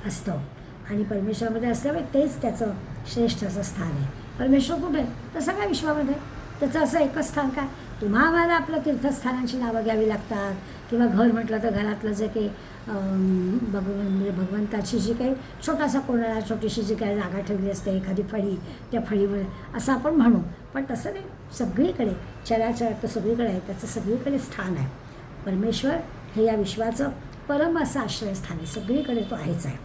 असतं आणि परमेश्वरामध्ये असल्यामुळे तेच त्याचं श्रेष्ठ असं स्थान आहे. परमेश्वर कुठे तर सगळ्या विश्वामध्ये, त्याचं असं एकच स्थान काय. तुम्हा आम्हाला आपलं तीर्थस्थानांची नावं घ्यावी लागतात किंवा घर म्हटलं तर घरातलं जे काही भगवंताची जी काही छोटासा कोणाला छोटीशी जी काही जागा ठेवली असते, एखादी फळी, त्या फळीवर असं आपण म्हणू, पण तसं नाही. सगळीकडे चराचर तर सगळीकडे आहे, त्याचं सगळीकडे स्थान आहे. परमेश्वर हे या विश्वाचं परम असं आश्रयस्थान आहे, सगळीकडे तो आहेच आहे.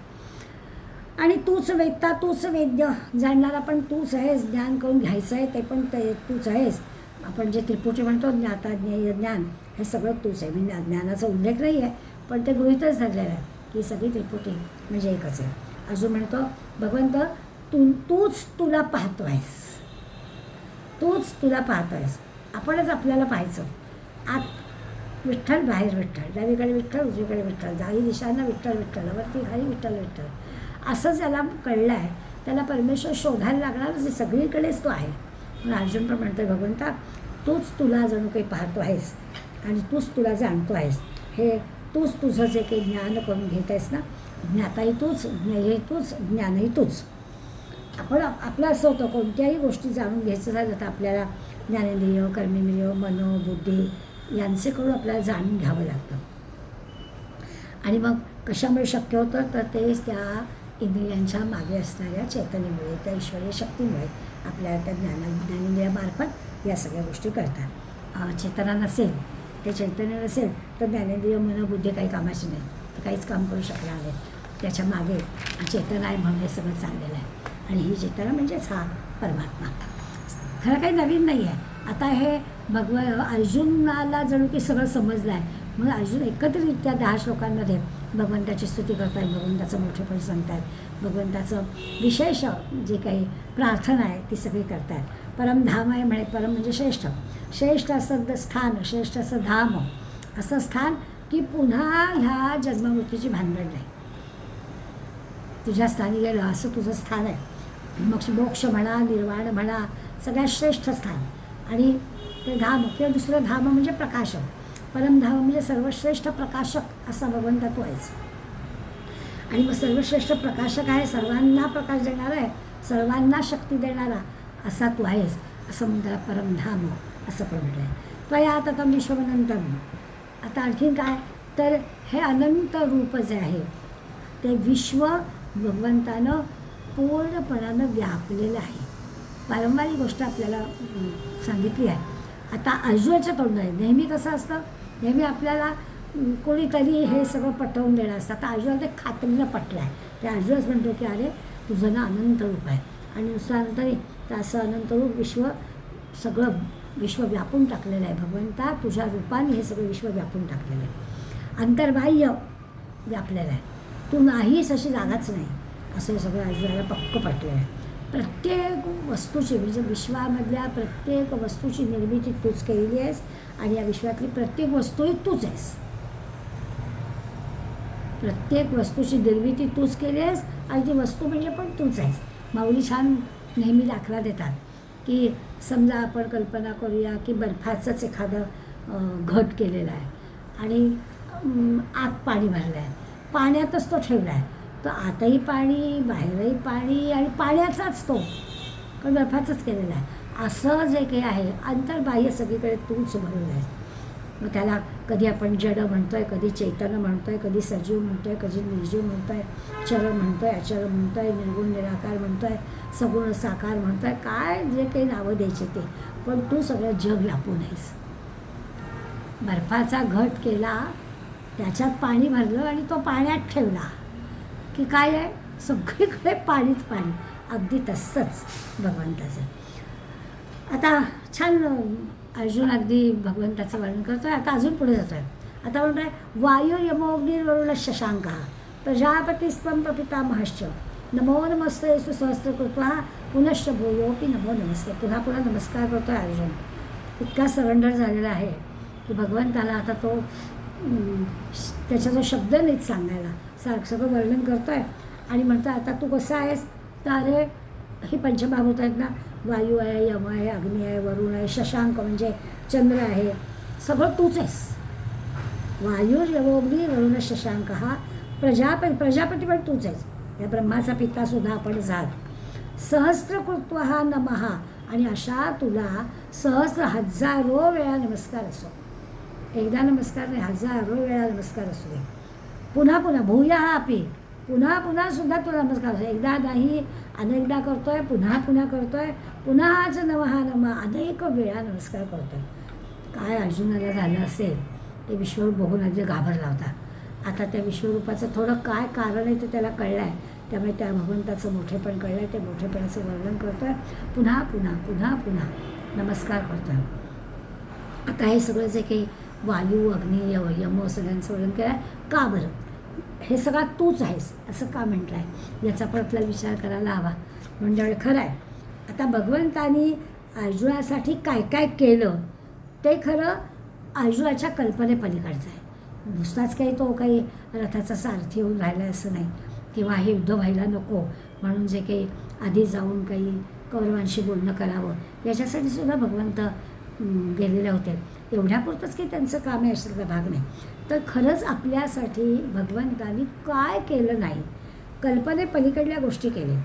आणि तूच वेदता, तूच वेद्य, जाणणारा पण तूच आहेस, ज्ञान करून घ्यायचं आहे ते पण तूच आहेस. आपण जे त्रिपुटी म्हणतो ज्ञाता ज्ञेय ज्ञान, हे सगळं तूच आहे. म्हणजे ज्ञानाचा उल्लेख नाही आहे, पण ते गृहीतच धरलेलं आहे की सगळी त्रिपुटी म्हणजे एकच आहे. अजून म्हणतो भगवंत तूच तुला पाहतो आहेस, तूच तुला पाहतो आहेस. आपणच आपल्याला पाहायचं. आत विठ्ठल, बाहेर विठ्ठल, डावीकडे विठ्ठल, उजवीकडे विठ्ठल, दाही दिशांना विठ्ठल विठ्ठल, वरती खाली विठ्ठल विठ्ठल, असं ज्याला कळलं आहे त्याला परमेश्वर शोधायला लागणारच, सगळीकडेच तो आहे. म्हणून अर्जुन पण म्हणतोय भगवंता तूच तुला जणू काही पाहतो आहेस आणि तूच तुला जाणतो आहेस. हे तूच तुझं जे काही ज्ञान करून घेत आहेस ना, ज्ञाताही तूच, ज्ञेयही तूच, ज्ञानही तूच. आपण आपलं असं होतं कोणत्याही गोष्टी जाणून घ्यायचं झालं तर आपल्याला ज्ञानेंद्रिय, कर्मेंद्रिय, मनो, बुद्धी यांचेकडून आपल्याला जाणून घ्यावं लागतं. आणि मग कशामुळे शक्य होतं तर तेच त्या इंद्रियांच्या मागे असणाऱ्या चैतन्यामुळे, त्या ईश्वरीय शक्तीमुळे आपल्याला त्या ज्ञानेंद्रियामार्फत या सगळ्या गोष्टी करतात. चेतना नसेल, ते चैतन्य नसेल तर ज्ञानेंद्रिय, मन, बुद्धी काही कामाची नाही, ते काहीच काम करू शकणार नाही. त्याच्या मागे चेतना आहे म्हणून हे सगळं चाललेलं आहे. आणि ही चेतना म्हणजेच हा परमात्मा. खरं काही नवीन नाही आहे. आता हे अर्जुनाला जणू की सगळं समजलं आहे. मग अर्जुन एकत्रितरित्या 10 श्लोकांमध्ये भगवंताची स्तुती करत आहेत, भगवंताचं मोठेपण सांगत आहेत, भगवंताचं विशेष जे काही प्रार्थना आहे ती सगळी करत आहेत. परमधाम आहे म्हणे, परम म्हणजे श्रेष्ठ, श्रेष्ठ असं स्थान, श्रेष्ठ असं धाम, असं स्थान की पुन्हा ह्या जन्ममृत्यूची भानगड नाही. तुझ्या स्थानी गेलं असं तुझं स्थान आहे. मग मोक्ष म्हणा, निर्वाण म्हणा, सगळ्यात श्रेष्ठ स्थान. आणि ते धाम किंवा दुसरं धाम म्हणजे प्रकाशक, परमधाम म्हणजे सर्वश्रेष्ठ प्रकाशक असा भगवंता तू आहेस. आणि मग सर्वश्रेष्ठ प्रकाशक आहे, सर्वांना प्रकाश देणारा आहे, सर्वांना शक्ती देणारा असा तू आहेस, असं म्हणतात परमधाम असं पण म्हटलं आहे. त्वया ततं विश्वमनंतम. आता आणखीन काय तर हे अनंत रूप जे आहे ते विश्व भगवंतानं पूर्णपणानं व्यापलेलं आहे. वारंवार ही गोष्ट आपल्याला सांगितली आहे. आता अर्जुनाच्या तोंडाने नेहमी कसं असतं, नेहमी आपल्याला कोणीतरी हे सगळं पटवून देणं असतं. आता अर्जुनाला ते खात्रीनं पटलं आहे. ते अर्जुनच म्हणतो की अरे तुझं ना अनंत रूप आहे आणि नुसतं अनंत नाही तर असं अनंत रूप विश्व, सगळं विश्व व्यापून टाकलेलं आहे. भगवंता तुझ्या रूपाने हे सगळं विश्व व्यापून टाकलेलं आहे, अंतर्बाह्य व्यापलेलं आहे. तू नाहीस अशी जागाच नाही, असं हे सगळं अर्जुनाला पक्क पटलेलं आहे. प्रत्येक वस्तूची म्हणजे विश्वामधल्या प्रत्येक वस्तूची निर्मिती तूच केलेली आहेस आणि या विश्वातली प्रत्येक वस्तूही तूच आहेस. प्रत्येक वस्तूची निर्मिती तूच केली आहेस आणि ती वस्तू म्हणजे पण तूच आहेस. माऊली छान नेहमी दाखला देतात की समजा आपण कल्पना करूया की बर्फाचंच एखादं घट केलेलं आहे आणि आत पाणी भरलं आहे, पाण्यातच तो ठेवला आहे. तर आतही पाणी, बाहेरही पाणी आणि पाण्याचाच तो, कारण बर्फाचंच केलेलं आहे. असं जे काही आहे अंतर्बाह्य सगळीकडे तूच भरलेलं आहे. मग त्याला कधी आपण जड म्हणतो आहे, कधी चैतन्य म्हणतो आहे, कधी सजीव म्हणतो आहे, कधी निर्जीव म्हणतो आहे, चर म्हणतो आहे, अचर म्हणतो आहे, निर्गुण निराकार म्हणतो आहे, सगुण साकार म्हणतो आहे, काय जे काही नावं द्यायचे ते, पण तू सगळं जग व्यापून आहेस. बर्फाचा घट केला, त्याच्यात पाणी भरलं आणि तो पाण्यात ठेवला की काय आहे, सगळीकडे पाणीच पाणी. अगदी तसंच भगवंताचं. आता छान अर्जुन अगदी भगवंताचं वर्णन करतो आहे. आता अजून पुढे जातो आहे. आता म्हणतो आहे वायू यमोग्निर्वरुण शशांक प्रजापतिस्त्वं प्रपितामहश्च नमो नमस्ते सुसहस्रकृत्वा पुनश्च भूयोपि नमो नमस्ते. पुन्हा पुन्हा नमस्कार करतो आहे अर्जुन. इतका सरेंडर झालेला आहे की भगवंताला आता तो त्याचा जो शब्द नाहीत सांगायला, सगळं वर्णन करतो आहे आणि म्हणतो आता तू कसा आहेस, तर अरे ही पंचमहाभूत आहेत ना, वायू आहे, यम आहे, अग्नी आहे, वरुण आहे, शशांक म्हणजे चंद्र आहे, सगळं तूच आहेस. वायू यमोग्नी वरुण शशांक हा प्रजापती पण तूच आहेस. या ब्रह्माचा पितासुद्धा आपण झाल. सहस्र कृत्व हा नमहा, आणि अशा तुला सहस्र हजारो वेळा नमस्कार असो. एकदा नमस्कार नाही, हजारो वेळा नमस्कार असू दे. पुन्हा पुन्हा भूया हा अपी, पुन्हा पुन्हा सुद्धा तुला नमस्कार असो. एकदा नाही, अनेकदा करतोय, पुन्हा पुन्हा करतोय, पुन्हाच नमहा नमा, अनेक वेळा नमस्कार करतोय. काय अर्जुनाला झालं असेल ते विश्वरूप बघून आधी घाबरला होता. आता त्या विश्वरूपाचं थोडं काय कारण आहे ते त्याला कळलं आहे. त्यामुळे त्या भगवंताचं मोठेपण कळलं आहे. ते मोठेपणाचं वर्णन करतोय, पुन्हा पुन्हा पुन्हा पुन्हा नमस्कार करतोय. आता हे सगळं जे काही वायू, अग्नी, यम सगळ्यांचं वर्णन केलं आहे, का बरं? हे सगळं तूच आहेस असं का म्हटलं आहे, याचा पण आपल्याला विचार करायला हवा. म्हणजे खरं आहे. आता भगवंतानी अर्जुनासाठी काय काय केलं ते खरं अर्जुनाच्या कल्पनेपलीकडचं आहे. नुसताच काही तो काही रथाचा सारथी होऊन राहिला असं नाही, किंवा हे युद्ध व्हायला नको म्हणून जे काही आधी जाऊन काही कौरवांशी बोलणं करावं याच्यासाठी सुद्धा भगवंत गेलेले होते. एवढ्यापुरतंच काही त्यांचं काम आहे अशातला भाग नाही. तर खरंच आपल्यासाठी भगवंतानी काय केलं नाही, कल्पनेपलीकडल्या गोष्टी केल्या.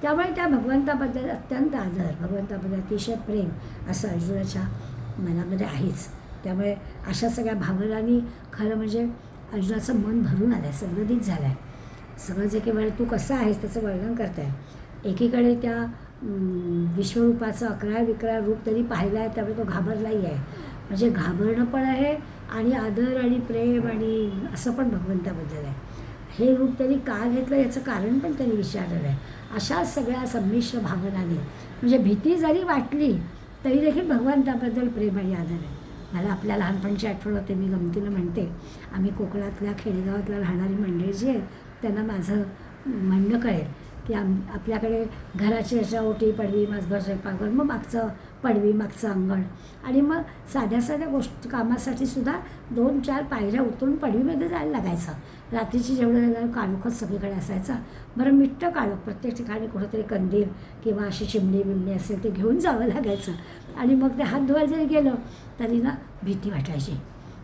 त्यामुळे त्या भगवंताबद्दल अत्यंत आदर, भगवंताबद्दल अतिशय प्रेम असं अर्जुनाच्या मनामध्ये आहेच. त्यामुळे अशा सगळ्या भावनांनी खरं म्हणजे अर्जुनाचं मन भरून आलं आहे, संगतीत झालं आहे. सगळं जे काही तू कसं आहेस त्याचं वर्णन करत आहे. एकीकडे त्या विश्वरूपाचं 11-11 रूप तरी पाहिलं आहे, त्यामुळे तो घाबरलाही आहे. म्हणजे घाबरणं पण आहे आणि आदर आणि प्रेम आणि असं पण भगवंताबद्दल आहे. हे रूप त्यांनी का घेतलं याचं कारण पण त्यांनी विचारलेलं आहे. अशा सगळ्या संमिश्र भावनाने म्हणजे भीती जरी वाटली तरी देखील भगवंताबद्दल प्रेम आणि आदर आहे. मला आपल्या लहानपणची आठवण होते. मी गमतीनं म्हणते, आम्ही कोकणातल्या खेडेगावातल्या राहणारी मंडळी जी आहेत त्यांना माझं म्हणणं कळेल की आपल्याकडे घराची याच्या ओटी, पडवी, माझभर स्वयंपाकघर, मग मागचं पडवी, मागचं अंगण, आणि मग साध्या साध्या कामासाठी सुद्धा 2-4 पायऱ्या उतरून पडवीमध्ये जायला लागायचं. रात्रीची जेवढं काळोखच सगळीकडे असायचा. बरं मिट्ट काळोख, प्रत्येक ठिकाणी कुठंतरी कंदील किंवा अशी चिमणी बिमणी असेल ते घेऊन जावं लागायचं. आणि मग ते हात धुवायला जरी गेलं तरी ना भीती वाटायची.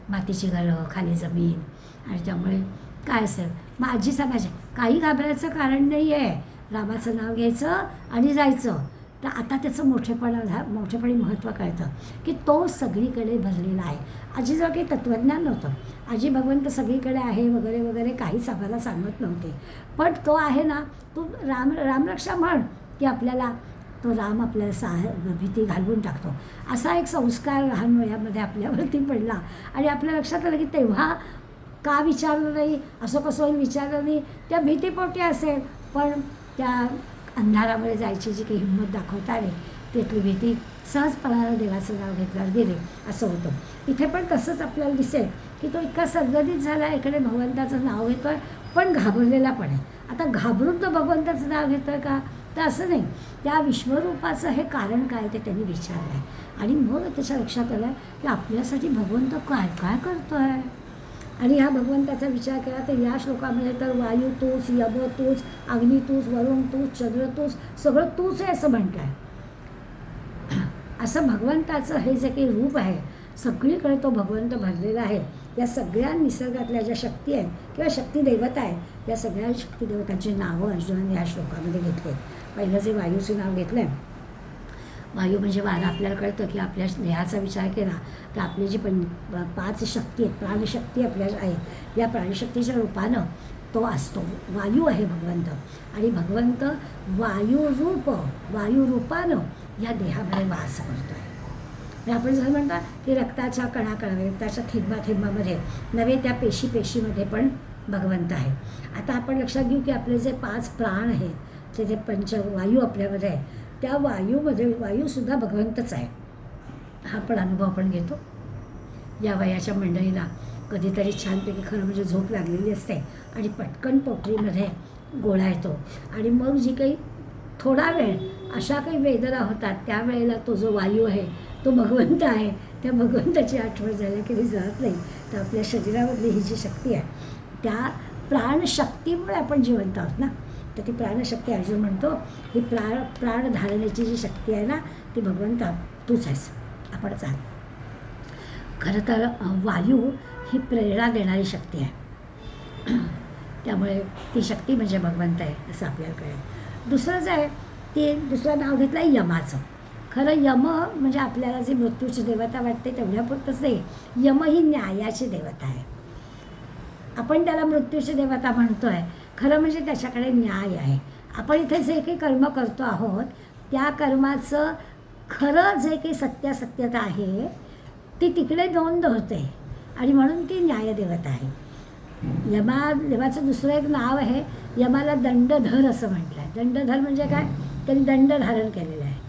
मातीची घरं, खाली जमीन, आणि त्यामुळे काय असेल. मग आजी सांगायची काही घाबरायचं कारण नाही आहे, रामाचं नाव घ्यायचं आणि जायचं. तर आता त्याचं मोठेपणी महत्त्व कळतं की तो सगळीकडे भरलेला आहे. आजीजवळ काही तत्त्वज्ञान नव्हतं. आजी भगवंत सगळीकडे आहे वगैरे वगैरे काहीच आम्हाला सांगत नव्हते. पण तो आहे ना, तू रामरक्षा म्हण की आपल्याला तो राम आपल्याला भीती घालवून टाकतो. असा एक संस्कार लहान वयामध्ये आपल्यावरती पडला आणि आपल्या लक्षात आलं की तेव्हा का विचारलं नाही, असं कसं होईल विचारलं नाही, त्या भीतीपोटी असेल. पण त्या अंधारामध्ये जायची जी काही हिंमत दाखवता आली त्यातली भीती सहजपणानं देवाचं नाव घेतल्यावर गेले असं होतं. इथे पण तसंच आपल्याला दिसेल की तो इतका संगतीत झाला, इकडे भगवंताचं नाव घेतो आहे पण घाबरलेला पण आहे. आता घाबरून तो भगवंताचं नाव घेतो आहे का, तर असं नाही. त्या विश्वरूपाचं हे कारण काय ते त्यांनी विचारलं आहे. आणि मग त्याच्या लक्षात आलं की आपल्यासाठी भगवंत काय काय करतो आहे. आणि ह्या भगवंताचा विचार केला तर या श्लोकामध्ये तर वायू तूच, यम तूच, अग्नी तूच, वरुण तूच, चंद्र तूच, सगळं तूच आहे असं म्हटलं आहे. असं भगवंताचं हे जे काही रूप आहे सगळीकडे तो भगवंत भरलेला आहे. या सगळ्या निसर्गातल्या ज्या शक्ती आहेत किंवा शक्ती देवता आहेत या सगळ्या शक्ती देवतांची नावं अर्जुनाने या श्लोकामध्ये घेतली. पहिलं जे वायूचं नाव घेतलं आहे, वायू म्हणजे वारा. आपल्याला कळतं की आपल्या देहाचा विचार केला तर आपली जी 5 शक्ती आहेत, प्राणशक्ती आपल्या आहे, या प्राणशक्तीच्या रूपानं तो असतो. वायू आहे भगवंत. आणि भगवंत वायुरूपानं या देहामध्ये वास करतो आहे. म्हणजे आपण जसं म्हणतात की रक्ताच्या कणाकणामध्ये, रक्ताच्या थेंबामध्ये नव्हे त्या पेशीमध्ये पण भगवंत आहे. आता आपण लक्षात घेऊ की आपले जे 5 प्राण आहेत, जे पंचवायू आपल्यामध्ये आहे, त्या वायूमध्ये वायूसुद्धा भगवंतच आहे. हा पण अनुभव आपण घेतो. या वयाच्या मंडळीला कधीतरी छानपैकी खरं म्हणजे झोप लागलेली असते आणि पटकन पोटरीमध्ये गोळा येतो आणि मग जी काही थोडा वेळ अशा काही वेदना होतात त्यावेळेला तो जो वायू आहे तो भगवंत आहे त्या भगवंताची आठवण झाल्या की जात नाही. तर आपल्या शरीरामधली ही जी शक्ती आहे त्या प्राणशक्तीमुळे आपण जिवंत आहोत ना. तर ती प्राणशक्ती अर्जुन म्हणतो ही प्राण धारण्याची जी शक्ती आहे ना ती भगवंता तूच आहेस, आपणच आहात. खरं तर वायू ही प्रेरणा देणारी शक्ती आहे. त्यामुळे ती शक्ती म्हणजे भगवंत आहे असं आपल्याला कळेल. दुसरंच आहे ते दुसरं नाव घेतलं आहे यमाचं. खरं यम म्हणजे आपल्याला जी मृत्यूची देवता वाटते तेवढ्यापुरतंच नाही, यम ही न्यायाची देवता आहे. आपण त्याला मृत्यूची देवता म्हणतो आहे, खरं म्हणजे त्याच्याकडे न्याय आहे. आपण इथे जे काही कर्म करतो आहोत त्या कर्माचं खरं जे काही सत्यासत्यता आहे ती तिकडे नोंद होते आणि म्हणून ती न्यायदेवता आहे. यमाचं दुसरं एक नाव आहे, यमाला दंडधर असं म्हटलं आहे. दंडधर म्हणजे काय, त्यांनी दंड धारण केलेलं आहे.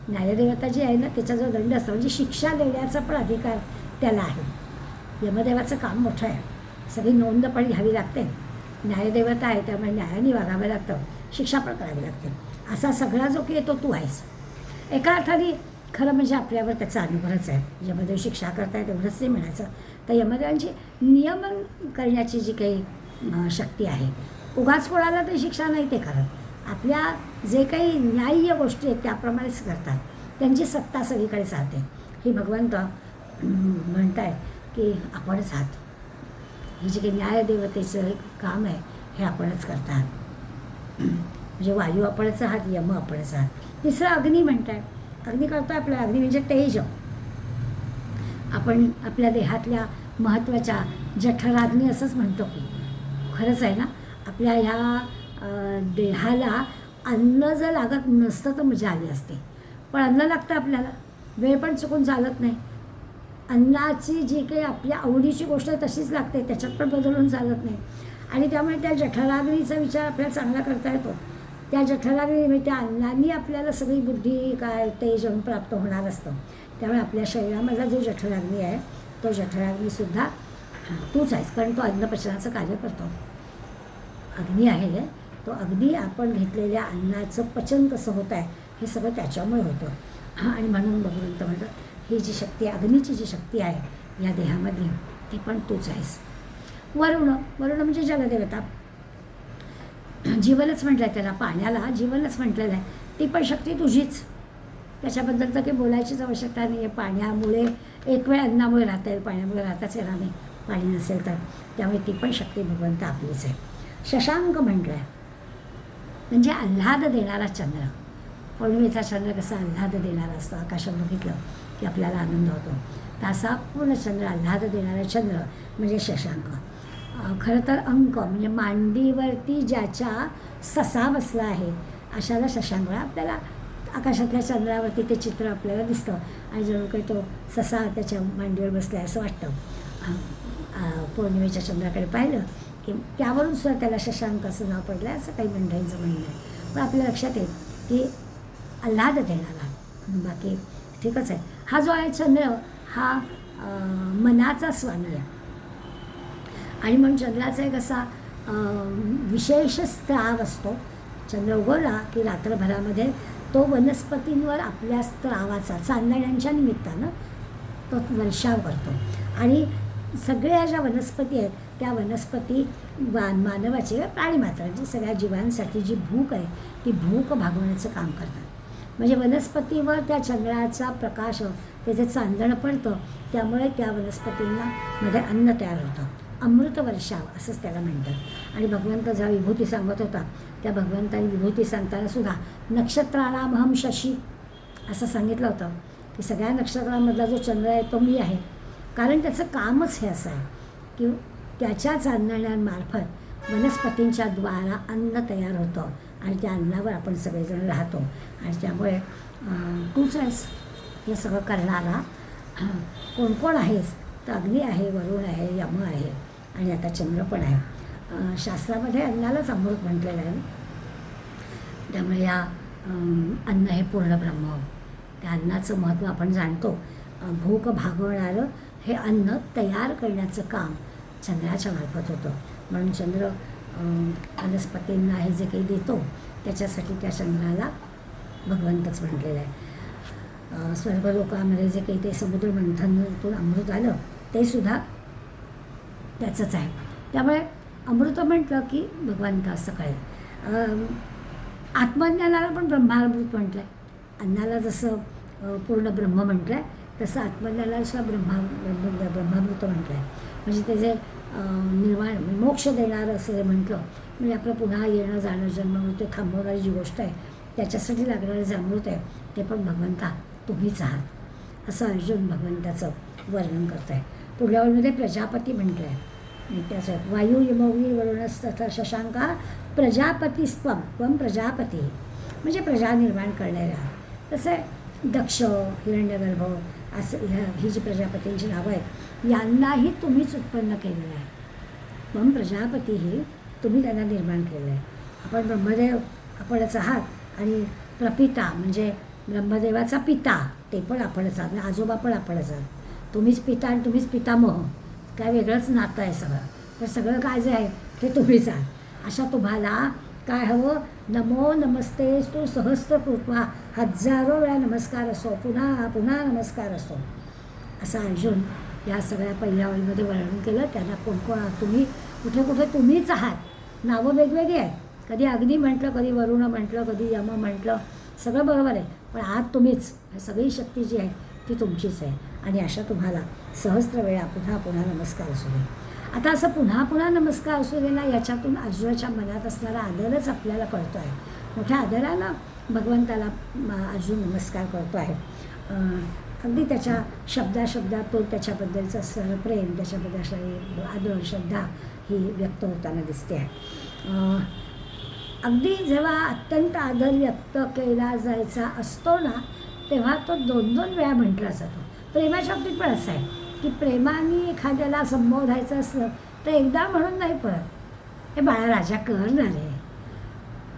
न्यायदेवता जी आहे ना त्याचा जो दंड असतो म्हणजे शिक्षा देण्याचा पण अधिकार त्याला आहे. यमदेवाचं काम मोठं आहे, सगळी नोंद पण घ्यावी लागते. न्यायदेवता आहे त्यामुळे न्यायाने वागावं लागतं, शिक्षा पण करावी लागते. असा सगळा जो की येतो तू आहेस. एका अर्थाने खरं म्हणजे आपल्यावर त्याचा अनुग्रहच आहे. यमदेव शिक्षा करतायत एवढंच नाही म्हणायचं. तर यमदेवांची नियमन करण्याची जी काही शक्ती आहे, उगाच कोणाला ते शिक्षा नाही ते करत, आपल्या जे काही न्याय्य गोष्टी आहेत त्याप्रमाणेच करतात. त्यांची सत्ता सगळीकडे चालते. ही भगवंत म्हणत आहे की आपणच आहात. हे जे काही न्यायदेवतेचं काम आहे हे आपणच करतात. म्हणजे वायू आपणच आहात, यम आपणच आहात. तिसरं अग्नी म्हणत आहे. अग्नी कळतो आपल्याला, अग्नी म्हणजे तेज. आपण आपल्या देहातल्या महत्त्वाच्या जठराग्नी असंच म्हणतो की खरंच आहे ना. आपल्या ह्या देहाला अन्न जर लागत नसतं तर मजा आली असते, पण अन्न लागतं आपल्याला. वेळ पण चुकून चालत नाही. अन्नाची जी काही आपल्या आवडीची गोष्ट तशीच लागते, त्याच्यात पण बदलून चालत नाही. आणि त्यामुळे त्या जठराग्नीचा विचार आपल्याला चांगला करता येतो. त्या जठराग्नी म्हणजे त्या अन्नाने आपल्याला सगळी बुद्धी काय तेज प्राप्त होणार असतं. त्यामुळे आपल्या शरीरामधला जो जठराग्नी आहे तो जठराग्नीसुद्धा तूच आहेस, कारण तो अन्नपचनाचं कार्य करतो. अग्नी आहे तो अग्नी आपण घेतलेल्या अन्नाचं पचन कसं होत आहे हे सगळं त्याच्यामुळे होतं. आणि म्हणून भगवंत म्हणतात ही जी शक्ती अग्नीची जी शक्ती आहे या देहामधली ती पण तूच आहेस. वरुण म्हणजे जलदेवता, जीवनच म्हटलं आहे त्याला, पाण्याला जीवनच म्हटलेलं आहे. ती पण शक्ती तुझीच, त्याच्याबद्दल तर काही बोलायचीच आवश्यकता नाही आहे. पाण्यामुळे एक वेळ अन्नामुळे राहता येईल, पाण्यामुळे राहताच येणार नाही पाणी नसेल तर. त्यामुळे ती पण शक्ती भगवंत आपलीच आहे. शशांक म्हटलं आहे म्हणजे आल्हाद देणारा चंद्र. पौर्णिमेचा चंद्र कसा आल्हाद देणारा असतो, आकाशात बघितलं की आपल्याला आनंद होतो, तसा पूर्ण चंद्र आल्हाद देणारा चंद्र म्हणजे शशांक. खरं तर अंक म्हणजे मांडीवरती ज्याच्या ससा बसला आहे अशाला शशांक. आपल्याला आकाशातल्या चंद्रावरती ते चित्र आपल्याला दिसतं आणि जणू काही तो ससा त्याच्या मांडीवर बसला आहे असं वाटतं. पौर्णिमेच्या चंद्राकडे पाहिलं की त्यावरून सुद्धा त्याला शशांक असं नाव पडलं आहे असं काही मंडळींचं म्हणणं आहे. पण आपल्या लक्षात येईल की आल्हाद देणारा, बाकी ठीकच आहे. हा जो आहे चंद्र हा मनाचा स्वामी आहे आणि म्हणून चंद्राचा एक असा विशेष स्त्राव असतो. चंद्र उगवला की रात्रभरामध्ये तो वनस्पतींवर आपल्या स्त्रावाचा चांदण्यांच्या निमित्तानं तो वर्षाव करतो आणि सगळ्या ज्या वनस्पती आहेत त्या वनस्पती मानवाची प्राणीमात्रांची सगळ्या जीवांसाठी जी भूक आहे ती भूक भागवण्याचं काम करतात. म्हणजे वनस्पतीवर त्या चंद्राचा प्रकाश त्याचे चांदणं पडतं, त्यामुळे त्या वनस्पतींना मध्ये अन्न तयार होतं. अमृत वर्षाव असंच त्याला म्हणतात. आणि भगवंत जेव्हा विभूती सांगत होता त्या भगवंतानी विभूती सांगताना सुद्धा नक्षत्राणामहम शशी असं सांगितलं होतं की सगळ्या नक्षत्रांमधला जो चंद्र आहे तो मी आहे. कारण त्याचं कामच हे असं आहे की त्याच्या चांदण्यांमार्फत वनस्पतींच्या द्वारा अन्न तयार होतं आणि त्या अन्नावर आपण सगळेजण राहतो. आणि त्यामुळे तूच आहेस हे सगळं करणारा. कोण कोण आहेस तर अग्नी आहे, वरुण आहे, यम आहे आणि आता चंद्र पण आहे. शास्त्रामध्ये अन्नालाच अमृत म्हटलेलं आहे. त्यामुळे या अन्न हे पूर्ण ब्रह्म, त्या अन्नाचं महत्त्व आपण जाणतो. भूक भागवणारं हे अन्न तयार करण्याचं काम चंद्राच्या मार्फत होतं. म्हणून चंद्र वनस्पतींना हे जे काही देतो त्याच्यासाठी त्या चंद्राला भगवंतच म्हटलेलं आहे. स्वर्गलोकामध्ये जे काही ते समुद्र मंथनातून अमृत आलं ते सुद्धा त्याचंच आहे. त्यामुळे अमृत म्हटलं की भगवंत असं कळेल. आत्मज्ञानाला पण ब्रह्मामृत म्हटलं आहे. अन्नाला जसं पूर्ण ब्रह्म म्हटलं आहे तसं आत्मज्ञानाला सुद्धा ब्रह्मामृत म्हटलं आहे. म्हणजे ते जे निर्वाण मोक्ष देणारं असं जे म्हटलं, म्हणजे आपलं पुन्हा येणं जाणं जन्ममृत्यू थांबवणारी जी गोष्ट आहे त्याच्यासाठी लागणारे जे अमृत आहे ते पण भगवंता तुम्हीच आहात असं अर्जुन भगवंताचं वर्णन करत आहे. पुढल्या ओळीमध्ये प्रजापती म्हटलं आहे. त्याचं वायू यमोगी वरुणस्तथा शशांका प्रजापतीस्त्वं त्वं प्रजापती, म्हणजे प्रजा निर्माण करणाऱ्या. तसं आहे दक्ष, हिरण्यगर्भ असं ही जी प्रजापतींची नावं आहेत यांनाही तुम्हीच उत्पन्न केलेलं आहे. त्वं प्रजापती ही तुम्ही त्यांना निर्माण केलं आहे. आपण ब्रह्मदेव आपणच आहात आणि प्रपिता म्हणजे ब्रह्मदेवाचा पिता ते पण आपणच आहात, आजोबा पण आपणच आहात. तुम्हीच पिता आणि तुम्हीच पितामह, काय वेगळंच नातं आहे सगळं. तर सगळं काय जे आहे ते तुम्हीच आहात. अशा तुम्हाला काय हवं, नमो नमस्ते तू सहस्त्र कृपा, हजारो वेळा नमस्कार असो, पुन्हा पुन्हा नमस्कार असो असा अर्जुन या सगळ्या पहिल्या ओळीमध्ये वर्णन केलं. त्यांना कोण तुम्ही कुठे कुठे तुम्हीच आहात. नावं वेगवेगळी आहेत. कधी अग्नी म्हटलं, कधी वरुण म्हटलं, कधी यम म्हटलं, सगळं बरोबर आहे. पण आत तुम्हीच, सगळी शक्ती जी आहे ती तुमचीच आहे. आणि अशा तुम्हाला सहस्त्र वेळा पुन्हा पुन्हा नमस्कार असू दे. आता असं पुन्हा पुन्हा नमस्कार असू दे ना, याच्यातून अर्जुनाच्या मनात असणारा आदरच आपल्याला कळतो आहे. मोठ्या आदरानं भगवंताला अर्जुन नमस्कार करतो आहे. अगदी त्याच्या शब्दात तो त्याच्याबद्दलचं असणारं प्रेम, त्याच्याबद्दल असणारी आदर श्रद्धा ही व्यक्त होताना दिसते आहे. अगदी जेव्हा अत्यंत आदर व्यक्त केला जायचा असतो ना तेव्हा तो 2-2 वेळा म्हटला जातो. प्रेमाच्या बाबतीत पण असं आहे की प्रेमाने एखाद्याला संबोधायचं असलं तर एकदा म्हणून नाही परत, हे बाळा राजा कर ना रे,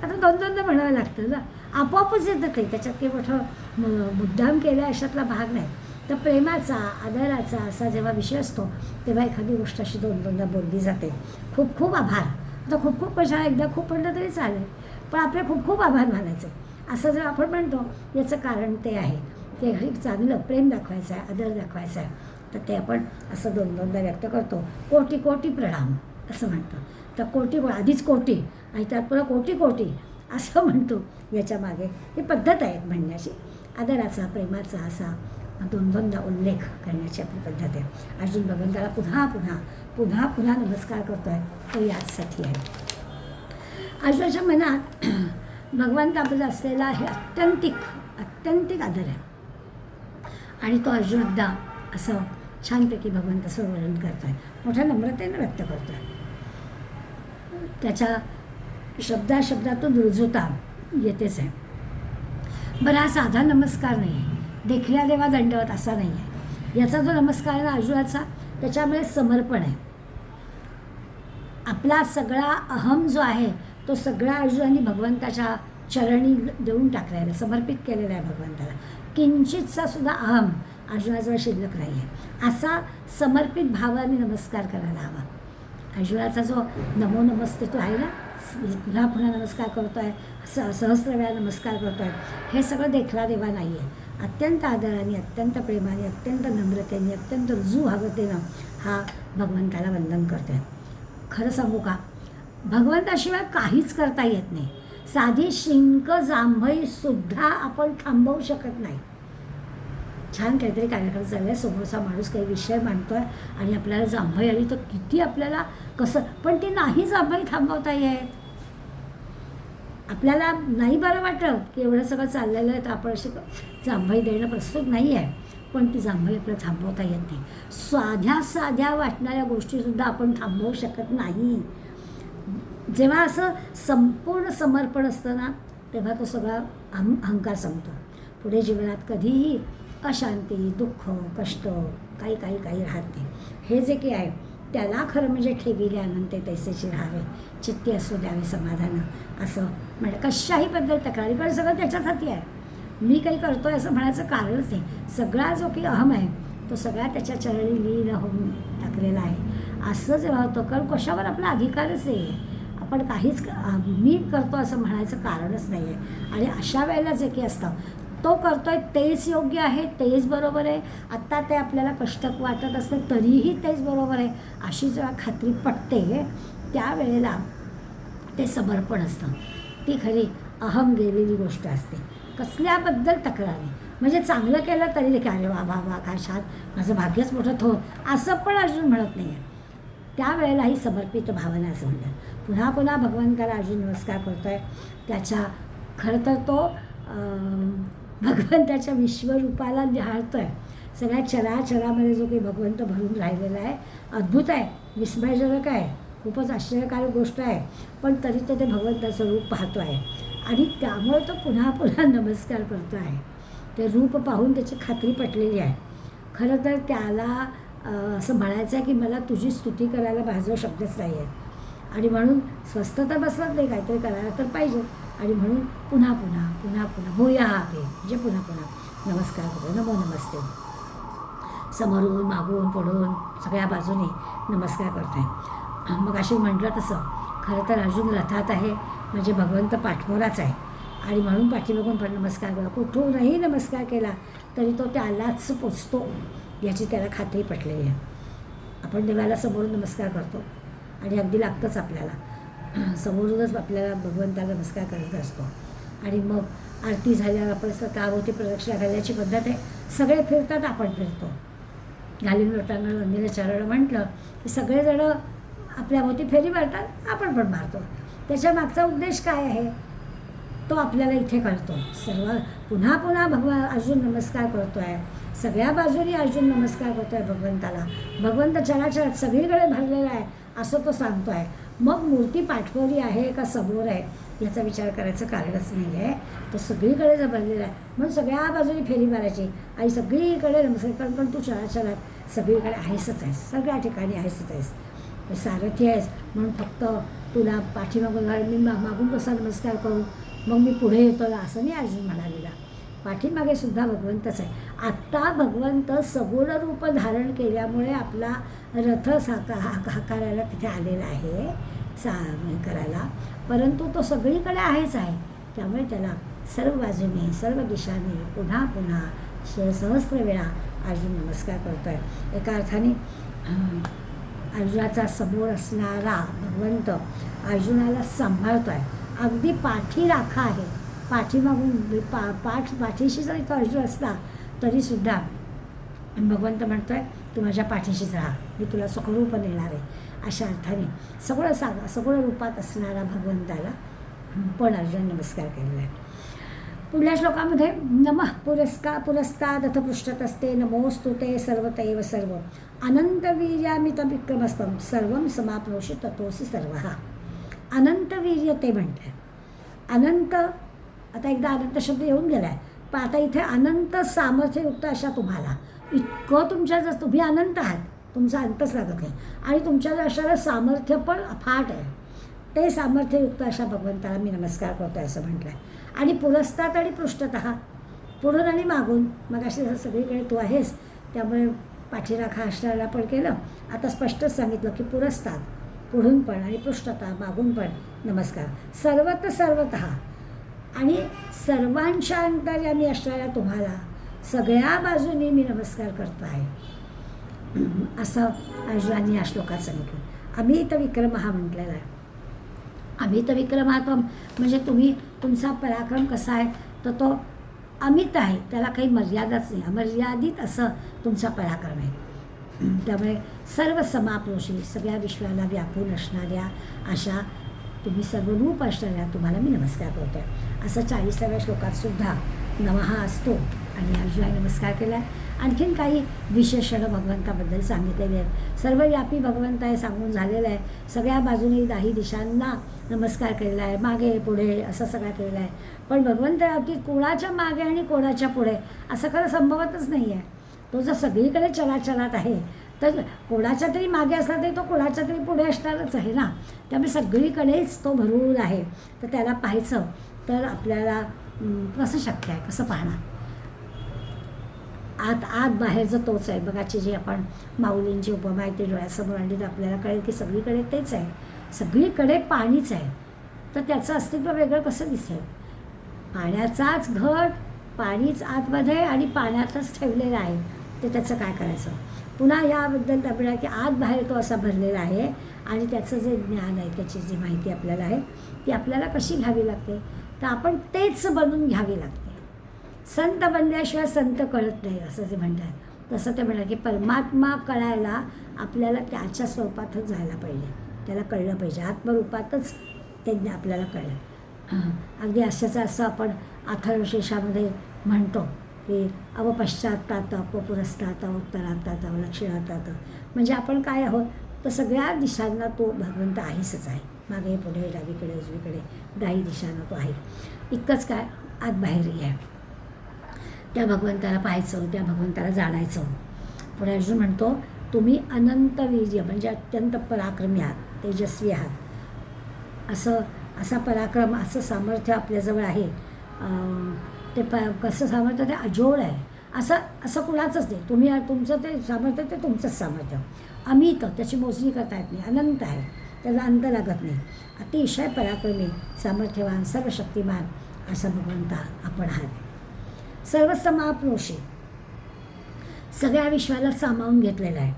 आता 2-2दा म्हणावं लागतं ना, आपोआपच येतं ते. त्याच्यात काही मोठं मुद्दाम केलं अशातला भाग नाही. तर प्रेमाचा आदराचा असा जेव्हा विषय असतो तेव्हा एखादी गोष्ट अशी 2-2दा बोलली जाते. खूप खूप आभार. आता खूप खूप कशा एकदा खूप म्हणलं तरी चालेल, पण आपले खूप खूप आभार मानायचे असं जर आपण म्हणतो याचं कारण ते आहे की एक चांगलं प्रेम दाखवायचं आहे, आदर दाखवायचा आहे. तर ते आपण असं 2-2दा व्यक्त करतो. कोटी कोटी प्रणाम असं म्हणतो. तर कोटी आधीच कोटी आणि त्यात पुन्हा कोटी कोटी असं म्हणतो. याच्या मागे ही पद्धत आहे म्हणण्याची, आदराचा प्रेमाचा असा 2-2दा उल्लेख करण्याची आपली पद्धत आहे. अर्जुन भगवंताला पुन्हा पुन्हा पुन्हा पुन्हा नमस्कार करतो आहे तो याचसाठी आहे. अर्जुनाच्या मनात भगवंताबद्दल असलेला हे अत्यंतिक आदर आहे आणि तो अर्जुन एकदा असं छानपैकी भगवंताचं वर्णन करतो आहे, मोठ्या नम्रतेनं व्यक्त करतो आहे. त्याच्या शब्दातून रुजवता येतेच आहे. बरं, हा साधा नमस्कार नाही आहे, देखल्या देवा दंडवत असा नाही आहे. याचा जो नमस्कार आहे ना अर्जुनाचा, त्याच्यामुळे समर्पण आहे. आपला सगळा अहम जो आहे तो सगळा अर्जुनाने भगवंताच्या चरणी देऊन टाकलेला आहे, समर्पित केलेला आहे भगवंताला. किंचितचा सुद्धा अहम अर्जुनाजवळ शिल्लक नाही आहे. असा समर्पित भावाने नमस्कार करायला हवा. अर्जुनाचा जो नमो नमस्ते तो आहे ना, पुन्हा पुन्हा नमस्कार करतो आहे, सहस्त्र वेळा नमस्कार करतो आहे, हे सगळं देखला देवा नाही आहे. अत्यंत आदराने, अत्यंत प्रेमाने, अत्यंत नम्रतेने, अत्यंत रुजूभावतेनं हा भगवंताला वंदन करतो आहे. खरं सांगू का, भगवंताशिवाय काहीच करता येत नाही. साधी शिंक जांभईसुद्धा आपण थांबवू शकत नाही. छान काहीतरी कार्यक्रम चालला आहे, समोरचा माणूस काही विषय मांडतो आहे आणि आपल्याला जांभई आली तर किती आपल्याला कसं, पण ती नाही जांभई थांबवता येत. आपल्याला नाही बरं वाटत की एवढं सगळं चाललेलं आहे तर आपण अशी जांभई देणं प्रस्तुत नाही आहे, पण ती जांभई आपल्याला थांबवता येत नाही. साध्या वाटणाऱ्या गोष्टीसुद्धा आपण थांबवू शकत नाही. जेव्हा असं संपूर्ण समर्पण असतं ना तेव्हा तो सगळा अहंकार संपतो. पुढे जीवनात कधीही अशांती, दुःख, कष्ट काही राहत नाही. हे जे काही आहे त्याला खरं म्हणजे ठेविले अनंत तैसेची राहावे, चित्ती असू द्यावे समाधानं असं म्हणजे कशाही बद्दल तक्रारी, पण सगळं त्याच्याच हाती आहे. मी काही करतोय असं म्हणायचं कारणच नाही. सगळा जो काही अहम आहे तो सगळा त्याच्या चरणी लीन होऊन टाकलेला आहे. असं जेव्हा होतं, कारण कशावर आपला अधिकारच आहे, आपण काहीच मी करतो असं म्हणायचं कारणच नाही आहे. आणि अशा वेळेला जे काही असतं तो करतोय तेच योग्य आहे, तेच बरोबर आहे. आत्ता ते आपल्याला कष्ट वाटत असते तरीही तेच बरोबर आहे अशी जेव्हा खात्री पटते त्यावेळेला ते समर्पण असतं. ती खरी अहम गेलेली गोष्ट असते. कसल्याबद्दल तक्रारी, म्हणजे चांगलं केलं तरी देखील अरे वा वा वा काय छान, माझं भाग्यच मोठं थोर, असं पण अर्जुन म्हणत नाही आहे. त्यावेळेला ही समर्पित भावना असं म्हणतात. पुन्हा पुन्हा भगवंताला अर्जुन नमस्कार करतो आहे. त्याच्या खरं तर तो भगवंताच्या विश्वरूपाला निहाळतो आहे. सगळ्या चराचरामध्ये जो काही भगवंत भरून राहिलेला आहे अद्भुत आहे, विस्मयजनक आहे, खूपच आश्चर्यकारक गोष्ट आहे. पण तरी तो ते भगवंताचं रूप पाहतो आहे आणि त्यामुळे तो पुन्हा पुन्हा नमस्कार करतो आहे. ते रूप पाहून त्याची खात्री पटलेली आहे. खरं तर त्याला असं म्हणायचं आहे की मला तुझी स्तुती करायला माझं शब्दच नाही आहेत आणि म्हणून स्वस्थ तर बसत नाही, काहीतरी करायला तर पाहिजे. आणि म्हणून पुन्हा पुन्हा पुन्हा पुन्हा भूया आहे म्हणजे पुन्हा पुन्हा नमस्कार करतो. नमो नमस्ते. समोरून मागून पुढून सगळ्या बाजूने नमस्कार करतो आहे. मग अशी म्हटलं तसं खरं तर अर्जुन रथात आहे म्हणजे भगवंत पाठमोराच आहे आणि म्हणून पाठीमागून पण नमस्कार करा. कुठूनही नमस्कार केला तरी तो त्यालाच पोचतो याची त्याला खात्री पटलेली आहे. आपण देवाला समोरून नमस्कार करतो आणि अगदी लागतंच आपल्याला, समोरूनच आपल्याला भगवंताला नमस्कार करत असतो. आणि मग आरती झाल्यावर आपण स्वतःभोवती प्रदक्षिणा घालण्याची पद्धत आहे. सगळे फिरतात, आपण फिरतो. घालीन लोटांगण वंदिलं चरण म्हटलं की सगळेजणं आपल्याभोवती फेरी मारतात, आपण पण मारतो. त्याच्या मागचा उद्देश काय आहे तो आपल्याला इथे कळतो. सर्व पुन्हा पुन्हा अर्जुन नमस्कार करतो आहे. सगळ्या बाजूनी अर्जुन नमस्कार करतो आहे भगवंताला. भगवंत चराचरात सगळीकडे भरलेला आहे असं तो सांगतो आहे. मग मूर्ती पाठवली आहे का समोर आहे याचा विचार करायचं कारणच नाही आहे. तो सगळीकडे जर भरलेला आहे म्हणून सगळ्या बाजूनी फेरी मारायची आणि सगळीकडे नमस्कार. कारण तू चराचरात सगळीकडे आहेसच आहेस, सगळ्या ठिकाणी आहेसच आहेस, सारथी आहेस. म्हणून फक्त तुला पाठीमागून मी मागून कसा नमस्कार करू, मग मी पुढे येतो असं नाही अर्जुन म्हणालेला. पाठीमागे सुद्धा भगवंतच आहे. आत्ता भगवंत सगुण रूप धारण केल्यामुळे आपला रथ हाकारायला तिथे आलेला आहे करायला, परंतु तो सगळीकडे आहेच आहे. त्यामुळे त्याला सर्व बाजूने सर्व दिशांनी पुन्हा पुन्हा सहस्र वेळा अर्जुन नमस्कार करतो आहे. एका अर्थाने अर्जुनाचा समोर असणारा भगवंत अर्जुनाला सांभाळतो आहे. अगदी पाठी राखा आहे. पाठीमागून पाठीशी जरी तो अर्जुन असला तरीसुद्धा भगवंत म्हणतो आहे तू माझ्या पाठीशीच राहा, मी तुला सुखरूप नेणार आहे. अशा अर्थाने सगळं रूपात असणारा भगवंताला पण अर्जुन नमस्कार केलेला आहे. पुढल्या श्लोकामध्ये नमः पुरस्तादथ पृष्ठतस्ते नमोस्तुते सर्वतैव सर्व अनंतवीर्यामित विक्रमस्तम सर्वं समाप्नोषि ततोऽसि सर्वः. अनंतवीर्य ते म्हणते. अनंत, आता एकदा अनंत शब्द येऊन गेला आहे, पण आता इथे अनंत सामर्थ्ययुक्त अशा तुम्हाला, इतकं तुमच्या जर तुम्ही अनंत आहात, तुमचा अंतच लागत नाही आणि तुमच्या असणारं सामर्थ्य पण अफाट आहे. ते सामर्थ्ययुक्त अशा भगवंताला मी नमस्कार करतो आहे असं म्हटलं आहे. आणि पुरस्तात आणि पृष्ठतः, पुढून आणि मागून. मग असे सगळीकडे तू आहेस त्यामुळे पाठीराखा असणाऱ्याला पण केलं. आता स्पष्टच सांगितलं की पुरस्तात, पुढून पण आणि पृष्ठतः मागून पण नमस्कार. सर्वतः आणि सर्वांच्या अंतर्यामी असणाऱ्या तुम्हाला सगळ्या बाजूनी मी नमस्कार करतो आहे असं अर्जुनाने या श्लोकात सांगितलं. अमित विक्रम हा म्हटलेला आहे. अमित विक्रम हा तो म्हणजे तुमचा पराक्रम कसा आहे तर तो अमित आहे, त्याला काही मर्यादाच नाही. अमर्यादित असं तुमचा पराक्रम आहे. त्यामुळे सर्व समाप्रोषी, सगळ्या विश्वाला व्यापून असणाऱ्या अशा तुम्ही सर्व रूप असणाऱ्या तुम्हाला मी नमस्कार करतो आहे असं 40व्या श्लोकात सुद्धा नमः असतो आणि अर्जुनाने नमस्कार केला आहे. आणखीन काही विशेषण भगवंताबद्दल सांगितलेले आहेत. सर्वव्यापी भगवंत आहे सांगून झालेलं आहे. सगळ्या बाजूने 10 दिशांना नमस्कार केलेला आहे, मागे पुढे असं सगळं केलेलं आहे. पण भगवंत की कोणाच्या मागे आणि कोणाच्या पुढे असं खरं संभवतच नाही आहे. तो जर सगळीकडे चराचरात आहे तर कोणाच्या तरी मागे असला तरी तो कोणाच्या तरी पुढे असणारच आहे ना. त्यामुळे सगळीकडेच तो भरून आहे. तर त्याला पाहायचं तर आपल्याला कसं शक्य आहे, कसं पाहणार. आत बाहेरचं तोच आहे. बघाची जी आपण माऊलींची उपमा आहे ते डोळ्यासमोर आणली तर आपल्याला कळेल की सगळीकडे तेच आहे. सगळीकडे पाणीच आहे तर त्याचं अस्तित्व वेगळं कसं दिसेल. पाण्याचाच घट पाणीच आतमध्ये आणि पाण्यातच ठेवलेलं आहे, तर त्याचं काय करायचं. पुन्हा याबद्दल आपल्याला की आत बाहेर तो असा भरलेला आहे आणि त्याचं जे ज्ञान आहे, त्याची जी माहिती आपल्याला आहे ती आपल्याला कशी घ्यावी लागते, तर आपण तेच बनून घ्यावी लागते. संत बनल्याशिवाय संत कळत नाही असं जे म्हणतात, तसं ते म्हणतात की परमात्मा कळायला आपल्याला त्याच्या स्वरूपातच जायला पाहिजे, त्याला कळलं पाहिजे, आत्मरूपातच ते आपल्याला कळेल. अगदी असं आपण अथर्वशीर्षामध्ये म्हणतो की अवपश्चातात अपपुरस्तात उत्तरातात दक्षिणातात, म्हणजे आपण काय आहोत तर सगळ्या दिशांना तो भगवंत आहेच आहे, मागे पुढे डावीकडे उजवीकडे दाही दिशांना तो आहे. इतकंच काय, आत बाहेरही आहे. त्या भगवंताला पाहायचं, त्या भगवंताला जाणायचं. पुढे अर्जुन म्हणतो तुम्ही अनंत वीर्य म्हणजे अत्यंत पराक्रमी आहात, तेजस्वी आहात. असा पराक्रम, असं सामर्थ्य आपल्याजवळ आहे. ते कसं सामर्थ्य, ते अजोड आहे. असं कुणाचंच नाही. तुम्ही तुमचं ते सामर्थ्य, ते तुमचंच सामर्थ्य अमित, त्याची मोजणी करता येत नाही, अनंत आहे, त्याचा अंत लागत नाही. अतिशय पराक्रमी, सामर्थ्यवान, सर्वशक्तिमान असा भगवंता आपण आहात. सर्वसमाप्नोषी, सगळ्या विश्वाला सामावून घेतलेलं आहे.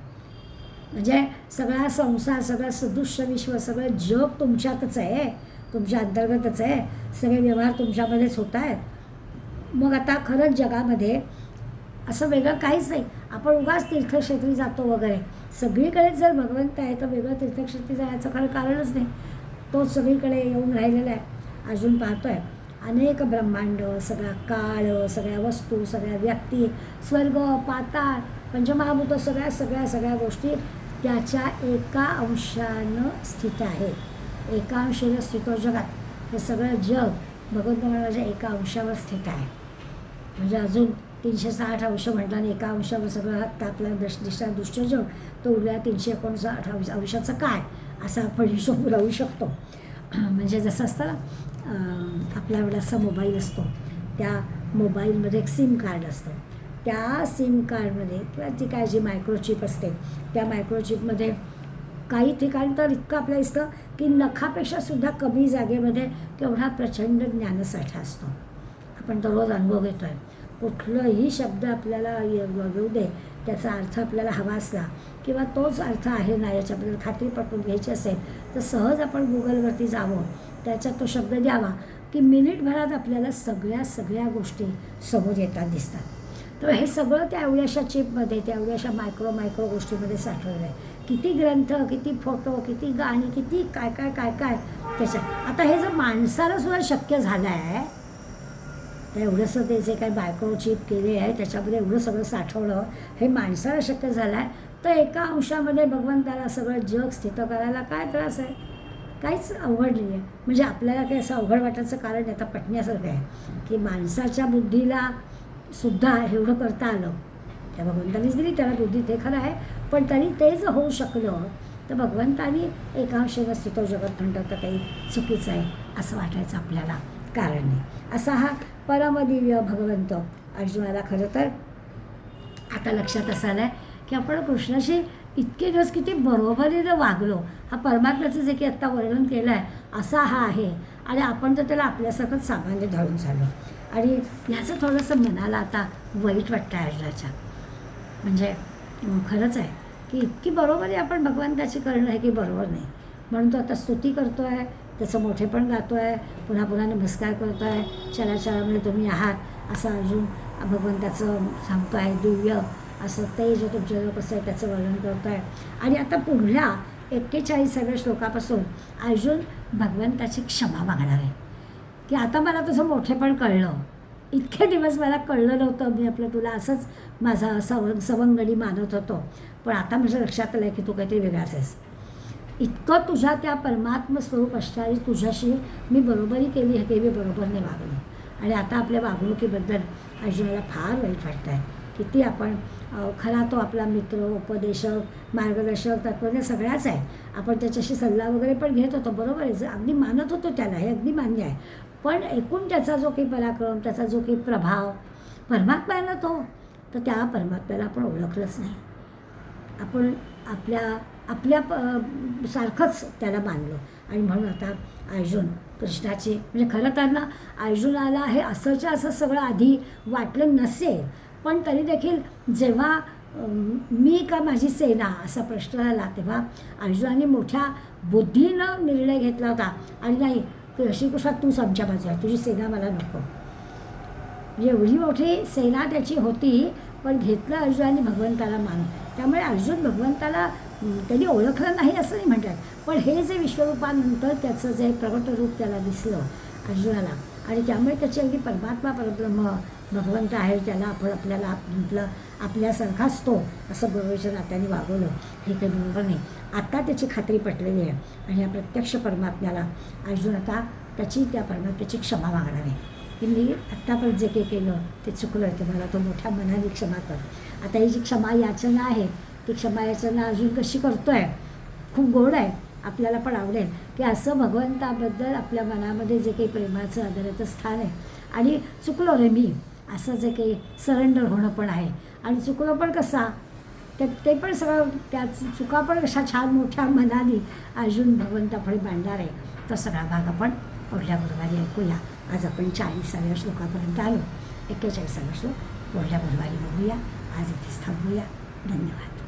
म्हणजे सगळा संसार, सगळं सदृश्य विश्व, सगळं जग तुमच्यातच आहे, तुमच्या अंतर्गतच आहे. सगळे व्यवहार तुमच्यामध्येच होत आहेत. मग आता खरंच जगामध्ये असं वेगळं काहीच नाही. आपण उगाच तीर्थक्षेत्री जातो वगैरे, सगळीकडेच जर भगवंत आहे तर वेगळं तीर्थक्षेत्री जायचं खरं कारणच नाही. तो सगळीकडे येऊन राहिलेला आहे. अजून पाहतो आहे अनेक ब्रह्मांड, सगळा काळ, सगळ्या वस्तू, सगळ्या व्यक्ती, स्वर्ग, पाताळ, पंचमहाभूत, सगळ्या गोष्टी त्याच्या एका अंशानं स्थित आहेत. एका अंशानं स्थितो जगात. हे सगळं जग भगवंत महाराजाच्या एका अंशावर स्थित आहे. म्हणजे अजून 360 अंश म्हटलं आणि एका अंशावर सगळं आपल्या दृष्ट जग, तो उरल्या 359 अंशाचं काय, असं आपण हिशोब लावू शकतो. म्हणजे जसं असतं ना, आपल्या वेळेचा मोबाईल असतो, त्या मोबाईलमध्ये एक सिम कार्ड असतं. त्या सिम कार्डमध्ये किंवा ती काय जी मायक्रोचिप असते, त्या मायक्रोचिपमध्ये काही ठिकाणी तर इतकं आपल्याला दिसतं की नखापेक्षासुद्धा कमी जागेमध्ये केवढा प्रचंड ज्ञानसाठा असतो. आपण तो रोज अनुभव घेतो आहे. कुठलंही शब्द आपल्याला येऊ दे, त्याचा अर्थ आपल्याला हवा असला किंवा तोच अर्थ आहे ना याच्याबद्दल खात्री पटवून घ्यायची असेल तर सहज आपण गुगलवरती जावं, त्याच्यात तो शब्द द्यावा की मिनिटभरात आपल्याला सगळ्या गोष्टी समोर येतात, दिसतात. तर हे सगळं त्या एवढ्याशा चिपमध्ये, त्या एवढ्याशा मायक्रो गोष्टीमध्ये साठवलं आहे. किती ग्रंथ, किती फोटो, किती गाणी, किती काय त्याच्यात. आता हे जर माणसाला सुद्धा शक्य झालं आहे, तर एवढंसं ते जे काही मायक्रोचिप केले आहे त्याच्यामध्ये एवढं सगळं साठवलं, हे माणसाला शक्य झालं आहे, तर एका अंशामध्ये भगवंताला सगळं जग स्थित करायला काय त्रास आहे? काहीच अवघड नाही आहे. म्हणजे आपल्याला काही असं अवघड वाटायचं कारण आता पटण्यासारखं आहे की माणसाच्या बुद्धीला सुद्धा एवढं करता आलं. त्या भगवंतानीच दिली त्याला बुद्धी, ते खरं आहे, पण तरी ते जर होऊ शकलं तर भगवंतानी एका अंशाने स्थितो जगत म्हणतात तर काही चुकीचं आहे असं वाटायचं आपल्याला कारण नाही. असा हा परमदिव्य भगवंत अर्जुनाला खरं तर आता लक्षात असं आलं आहे की आपण कृष्णाशी इतके दिवस किती बरोबरीनं वागलो. हा परमात्म्याचं जे की आत्ता वर्णन केलं आहे असा हा आहे, आणि आपण तर त्याला आपल्यासारखंच सामान्य धरून चाललो. आणि ह्याचं थोडंसं मनाला आता वाईट वाटतं आहे अर्जुनाच्या. म्हणजे खरंच आहे की इतकी बरोबरी आपण भगवंताची करणं आहे की बरोबर नाही. म्हणून तो आता स्तुती करतो आहे, त्याचं मोठेपण गातो आहे, पुन्हा नमस्कार करतो आहे. चराचरामध्ये तुम्ही आहात असं अर्जुन भगवंताचं सांगतो आहे. दिव्य असं तेज तुमच्याजवळ कसं आहे त्याचं वर्णन करतो आहे. आणि आता पुढल्या 41व्या श्लोकापासून अर्जुन भगवंताची क्षमा मागणार आहे की आता मला तुझं मोठेपण कळलं, इतके दिवस मला कळलं नव्हतं, मी तुला असंच माझा सवंगडी मानत होतो, पण आता माझ्या लक्षात आलं आहे की तू काहीतरी वेगळाच आहेस. इतकं तुझ्या त्या परमात्म स्वरूप असणारी तुझ्याशी मी बरोबरी केली आहे, ते मी बरोबर नाही वागलो. आणि आता आपल्या वागणुकीबद्दल अर्जुनाला फार वाईट वाटतं आहे. किती आपण खरा तो आपला मित्र, उपदेशक, मार्गदर्शक, तत्त्वज्ञ सगळ्याच आहे. आपण त्याच्याशी सल्ला वगैरे पण घेत होतो, बरोबर आहे, अगदी मानत होतो त्याला, हे अगदी मान्य आहे. पण एकूण त्याचा जो काही पराक्रम, त्याचा जो काही प्रभाव परमात्मा आहे ना, तो तर त्या परमात्म्याला आपण ओळखलंच नाही. आपण आपल्या सारखंच त्याला मानलो. आणि म्हणून आता अर्जुन कृष्णाची. म्हणजे खरं तर ना अर्जुनाला हे असंच्या असं सगळं आधी वाटलं नसेल, पण तरी देखील जेव्हा मी का माझी सेना असा प्रश्न आला तेव्हा अर्जुनाने मोठ्या बुद्धीनं निर्णय घेतला होता आणि नाही श्रीकृष्णा तूच आमच्या बाजूला, तुझी सेना मला नको. म्हणजे एवढी मोठी सेना त्याची होती, पण घेतलं अर्जुनाने भगवंताला मान. त्यामुळे अर्जुन भगवंताला त्यांनी ओळखलं नाही असं नाही म्हणतात, पण हे जे विश्वरूपानंतर त्याचं जे प्रगट रूप त्याला दिसलं अर्जुनाला, आणि त्यामुळे त्याची अगदी परमात्मा परब्रह्म भगवंत आहे, त्याला आपण आपल्याला म्हटलं आपल्यासारखाच तो असं बरोबरच्या नात्याने वागवलं, हे काही बरोबर नाही. आता त्याची खात्री पटलेली आहे आणि या प्रत्यक्ष परमात्म्याला अर्जुन आता त्या परमात्म्याची क्षमा मागणार आहे की मी आत्तापर्यंत जे काही केलं ते चुकलं आहे, ते मला तो मोठ्या मनाने क्षमा कर. आता ही जी क्षमा याचना आहे ती क्षमा याचना अजून कशी करतो आहे, खूप गोड आहे. आपल्याला पण आवडेल की असं भगवंताबद्दल आपल्या मनामध्ये जे काही प्रेमाचं आदराचं स्थान आहे आणि चुकलो रे मी असं जे काही सरेंडर होणं पण आहे. आणि चुकलो पण कसा ते पण सगळं त्या चुका पण कशा छान मोठ्या मनाने अर्जुन भगवंतापुढे मांडणार आहे. तो सगळा भाग आपण पुढल्या गुरुवारी ऐकूया. आज आपण 40व्या श्लोकापर्यंत आलो. 41व्या श्लोक पुढल्या गुरुवारी बघूया. आज इथेच थांबूया. धन्यवाद.